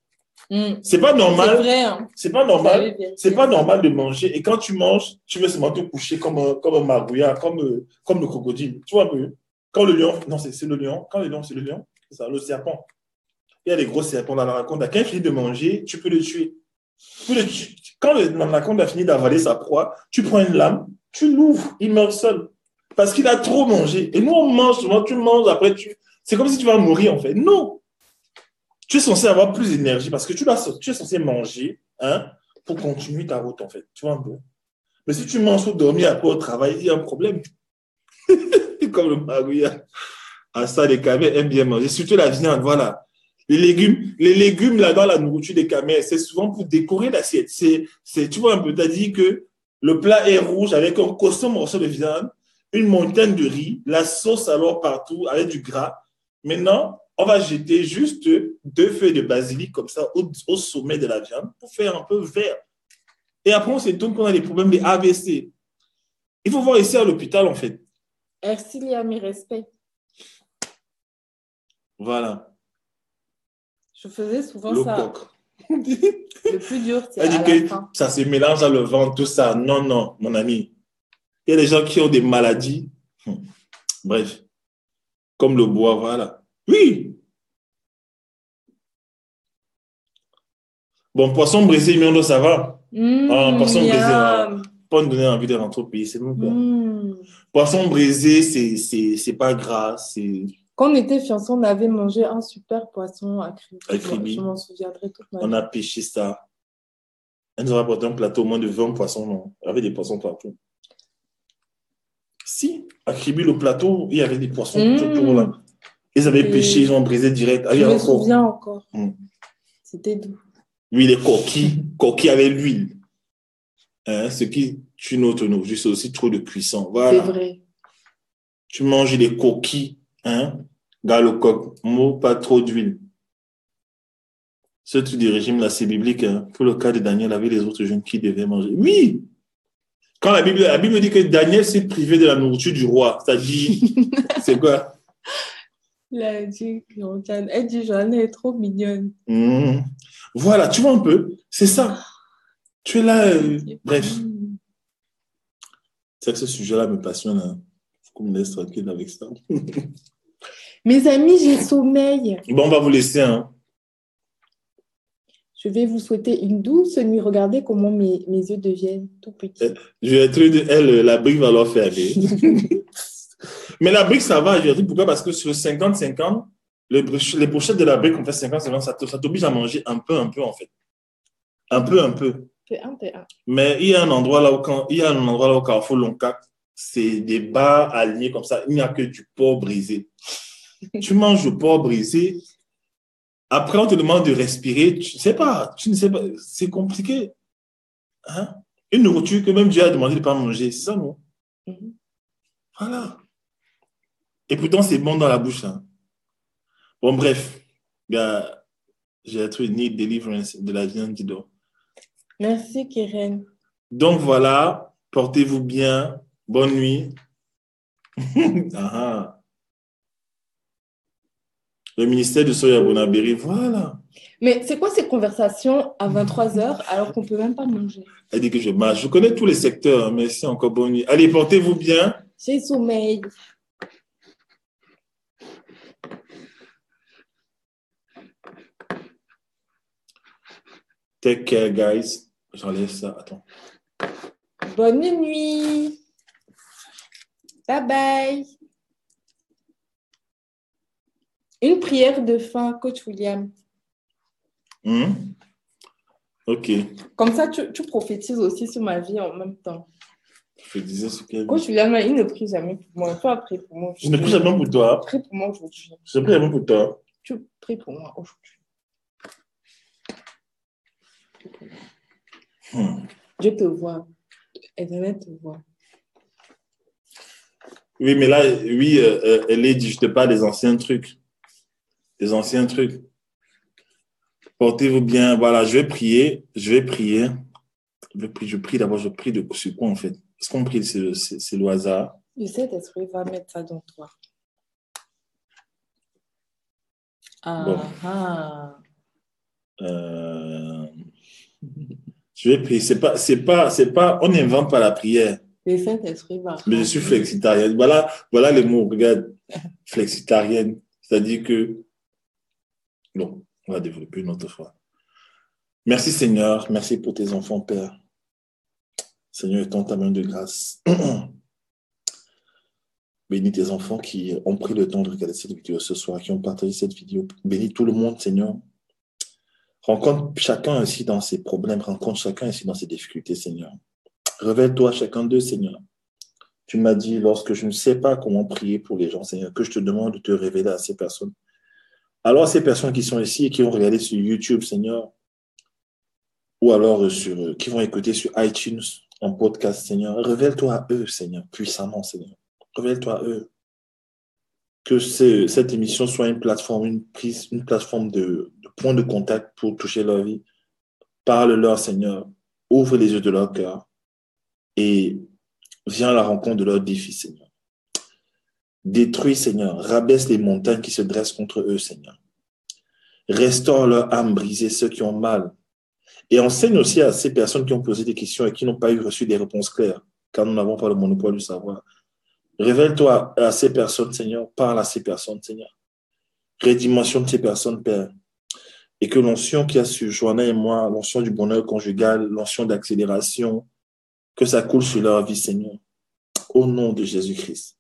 C'est pas normal. C'est vrai. Hein. C'est pas normal. C'est pas normal de manger. Et quand tu manges, tu veux seulement te coucher comme un margouillard, comme le crocodile. Tu vois un peu. Quand le lion, non, c'est le lion. Quand le lion, c'est le lion. C'est ça, le serpent. Il y a des gros serpents dans l'anaconda. Quand il finit de manger, tu peux le tuer. Quand l'anaconda a fini d'avaler sa proie, tu prends une lame, tu l'ouvres, il meurt seul. Parce qu'il a trop mangé. Et nous, on mange souvent, tu manges, après, c'est comme si tu vas mourir, en fait. Non. Tu es censé avoir plus d'énergie parce que tu es censé manger pour continuer ta route, en fait. Tu vois un peu. Mais si tu manges pour dormir après au travail, il y a un problème. Comme le magouillard. Ah, ça, les camels aiment bien manger. Surtout la viande, voilà. Les légumes là dans la nourriture des camels, c'est souvent pour décorer l'assiette. Tu vois un peu, tu as dit que le plat est rouge avec un costaud morceau de viande, une montagne de riz, la sauce alors partout avec du gras. Maintenant, on va jeter juste 2 feuilles de basilic comme ça au sommet de la viande pour faire un peu vert. Et après, on s'étonne qu'on a des problèmes de AVC. Il faut voir ici à l'hôpital, en fait. Ercilia, mes respects. Voilà. Je faisais souvent le ça. Coq. Le plus dur, c'est à la fin. Ça se mélange dans le ventre, tout ça. Non, non, mon ami. Il y a des gens qui ont des maladies. Bref, comme le bois, voilà. Oui. Bon, poisson braisé, miondo, ça va. Poisson braisé, pas me donner envie de rentrer au pays, c'est bon quoi. Poisson braisé, c'est pas gras, c'est... Quand on était fiancés, on avait mangé un super poisson à Kribi. Je m'en souviendrai toute ma vie. On a pêché ça. Elle nous a apporté un plateau au moins de 20 poissons, non? Il y avait des poissons partout. Si, à Kribi, le plateau, il y avait des poissons tout autour là. Ils avaient pêché, ils ont brisé direct. Je me souviens encore. C'était doux. Oui, les coquilles avec l'huile. Ce qui tue notre nourriture, c'est aussi trop de cuisson. Voilà. C'est vrai. Tu manges des coquilles, galocoque, pas trop d'huile. Ce truc du régime là, c'est biblique. Pour le cas de Daniel, avec les autres jeunes qui devaient manger. Oui! Quand la Bible dit que Daniel s'est privé de la nourriture du roi, c'est-à-dire, c'est quoi? Elle dit, Joanne est trop mignonne. Voilà, tu vois un peu, c'est ça. Tu es là, bref. C'est que ce sujet-là me passionne. Faut qu'on me laisse tranquille avec ça. Mes amis, j'ai sommeil. Bon, on va vous laisser. Je vais vous souhaiter une douce nuit. Regardez comment mes yeux deviennent tout petits. La brique va leur faire rire. Mais la brique, ça va. Je dis pourquoi? Parce que sur 50-50, les pochettes de la brique, on fait 50-50, ça t'oblige à manger un peu, en fait. Un peu. Mais il y a un endroit là au Carrefour Loncac, c'est des bars alliés comme ça. Il n'y a que du porc brisé. Tu manges du porc brisé. Après, on te demande de respirer. Tu ne sais pas. C'est compliqué. Une nourriture que même Dieu a demandé de ne pas manger. C'est ça, non? Voilà. Et pourtant, c'est bon dans la bouche. Bon, bref. J'ai trouvé Need Deliverance de la viande qui dort. Merci, Keren. Donc, voilà. Portez-vous bien. Bonne nuit. Le ministère de Soya Bonabéry, voilà. Mais c'est quoi ces conversations à 23h alors qu'on ne peut même pas manger? Elle dit que je marche. Je connais tous les secteurs, mais c'est encore bonne nuit. Allez, portez-vous bien. J'ai sommeil. Take care, guys. J'enlève ça. Attends. Bonne nuit. Bye bye. Une prière de fin, Coach William. Ok. Comme ça, tu prophétises aussi sur ma vie en même temps. Je disais ce qu'elle dit. Coach William, il ne prie jamais pour moi. Toi, prie pour moi. Je ne prie jamais pour toi. Prie pour moi aujourd'hui. Je ne prie jamais pour toi. Tu pries pour moi aujourd'hui. Je te vois. Internet te voit. Oui, mais là, elle est dit, je te parle des anciens trucs. Des anciens trucs. Portez-vous bien. Voilà, je vais prier. Je prie d'abord, je prie de sur quoi en fait? Est-ce qu'on prie, c'est le hasard? Le Saint-Esprit va mettre ça dans toi. Bon. Je vais prier. C'est pas, on n'invente pas la prière. Le Saint-Esprit va. Mais je suis flexitarienne. Voilà les mots. Regarde, flexitarienne. C'est-à-dire que, non, on va développer une autre fois. Merci Seigneur. Merci pour tes enfants, Père. Seigneur, étends ta main de grâce. Bénis tes enfants qui ont pris le temps de regarder cette vidéo ce soir, qui ont partagé cette vidéo. Bénis tout le monde, Seigneur. Rencontre chacun ici dans ses problèmes, rencontre chacun ici dans ses difficultés, Seigneur. Révèle-toi à chacun d'eux, Seigneur. Tu m'as dit, lorsque je ne sais pas comment prier pour les gens, Seigneur, que je te demande de te révéler à ces personnes. Alors, ces personnes qui sont ici et qui ont regardé sur YouTube, Seigneur, ou alors qui vont écouter sur iTunes en podcast, Seigneur, révèle-toi à eux, Seigneur, puissamment, Seigneur. Révèle-toi à eux. Que cette émission soit une plateforme, une plateforme de point de contact pour toucher leur vie. Parle-leur, Seigneur. Ouvre les yeux de leur cœur et viens à la rencontre de leurs défis, Seigneur. Détruis, Seigneur. Rabaisse les montagnes qui se dressent contre eux, Seigneur. Restaure leur âme brisée, ceux qui ont mal. Et enseigne aussi à ces personnes qui ont posé des questions et qui n'ont pas reçu des réponses claires, car nous n'avons pas le monopole du savoir. Révèle-toi à ces personnes, Seigneur. Parle à ces personnes, Seigneur. Redimensionne ces personnes, Père. Et que l'onction qui a sur Joanna et moi, l'onction du bonheur conjugal, l'onction d'accélération, que ça coule sur leur vie, Seigneur. Au nom de Jésus-Christ.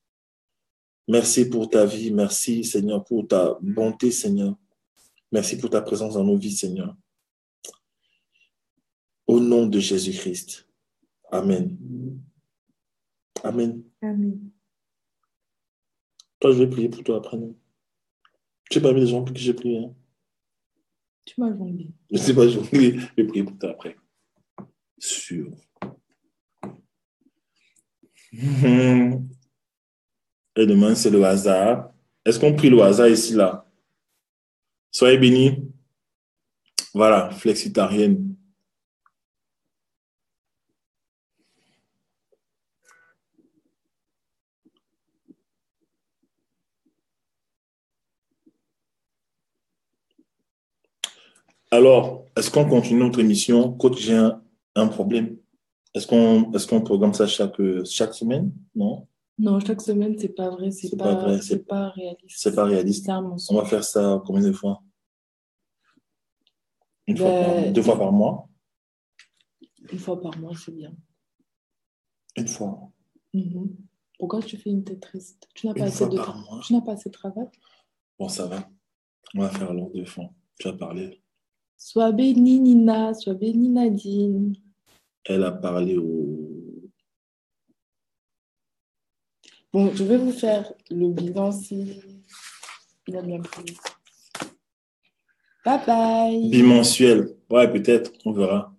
Merci pour ta vie. Merci, Seigneur, pour ta bonté, Seigneur. Merci pour ta présence dans nos vies, Seigneur. Au nom de Jésus-Christ. Amen. Amen. Amen. Toi, je vais prier pour toi après. Je n'ai pas mis les gens pour qui j'ai prié. Hein. Tu m'as jonglé. Je ne sais pas, je vais prier pour toi après. Sûr. Et demain, c'est le hasard. Est-ce qu'on prie le hasard ici, là? Soyez bénis. Voilà, flexitarienne. Alors, est-ce qu'on continue notre émission? Coach, j'ai un problème. Est-ce qu'on programme ça chaque semaine? Non? Non, chaque semaine, c'est pas vrai. C'est pas vrai. C'est pas réaliste. C'est pas réaliste. C'est un On mensonge. va faire ça combien de fois? Une fois par mois? Ben, 2 fois par mois? Une fois par mois, c'est bien. Une fois. Mhm. Pourquoi tu fais une tête triste? Tu n'as pas Une assez fois de par mois. Tu n'as pas assez de travail? Bon, ça va. On va faire alors 2 fois. Tu as parlé. Sois bénie, Nina. Sois bénie, Nadine. Elle a parlé au... Bon, je vais vous faire le bilan si il a bien pris. Bye bye. Bimensuel. Ouais, peut-être. On verra.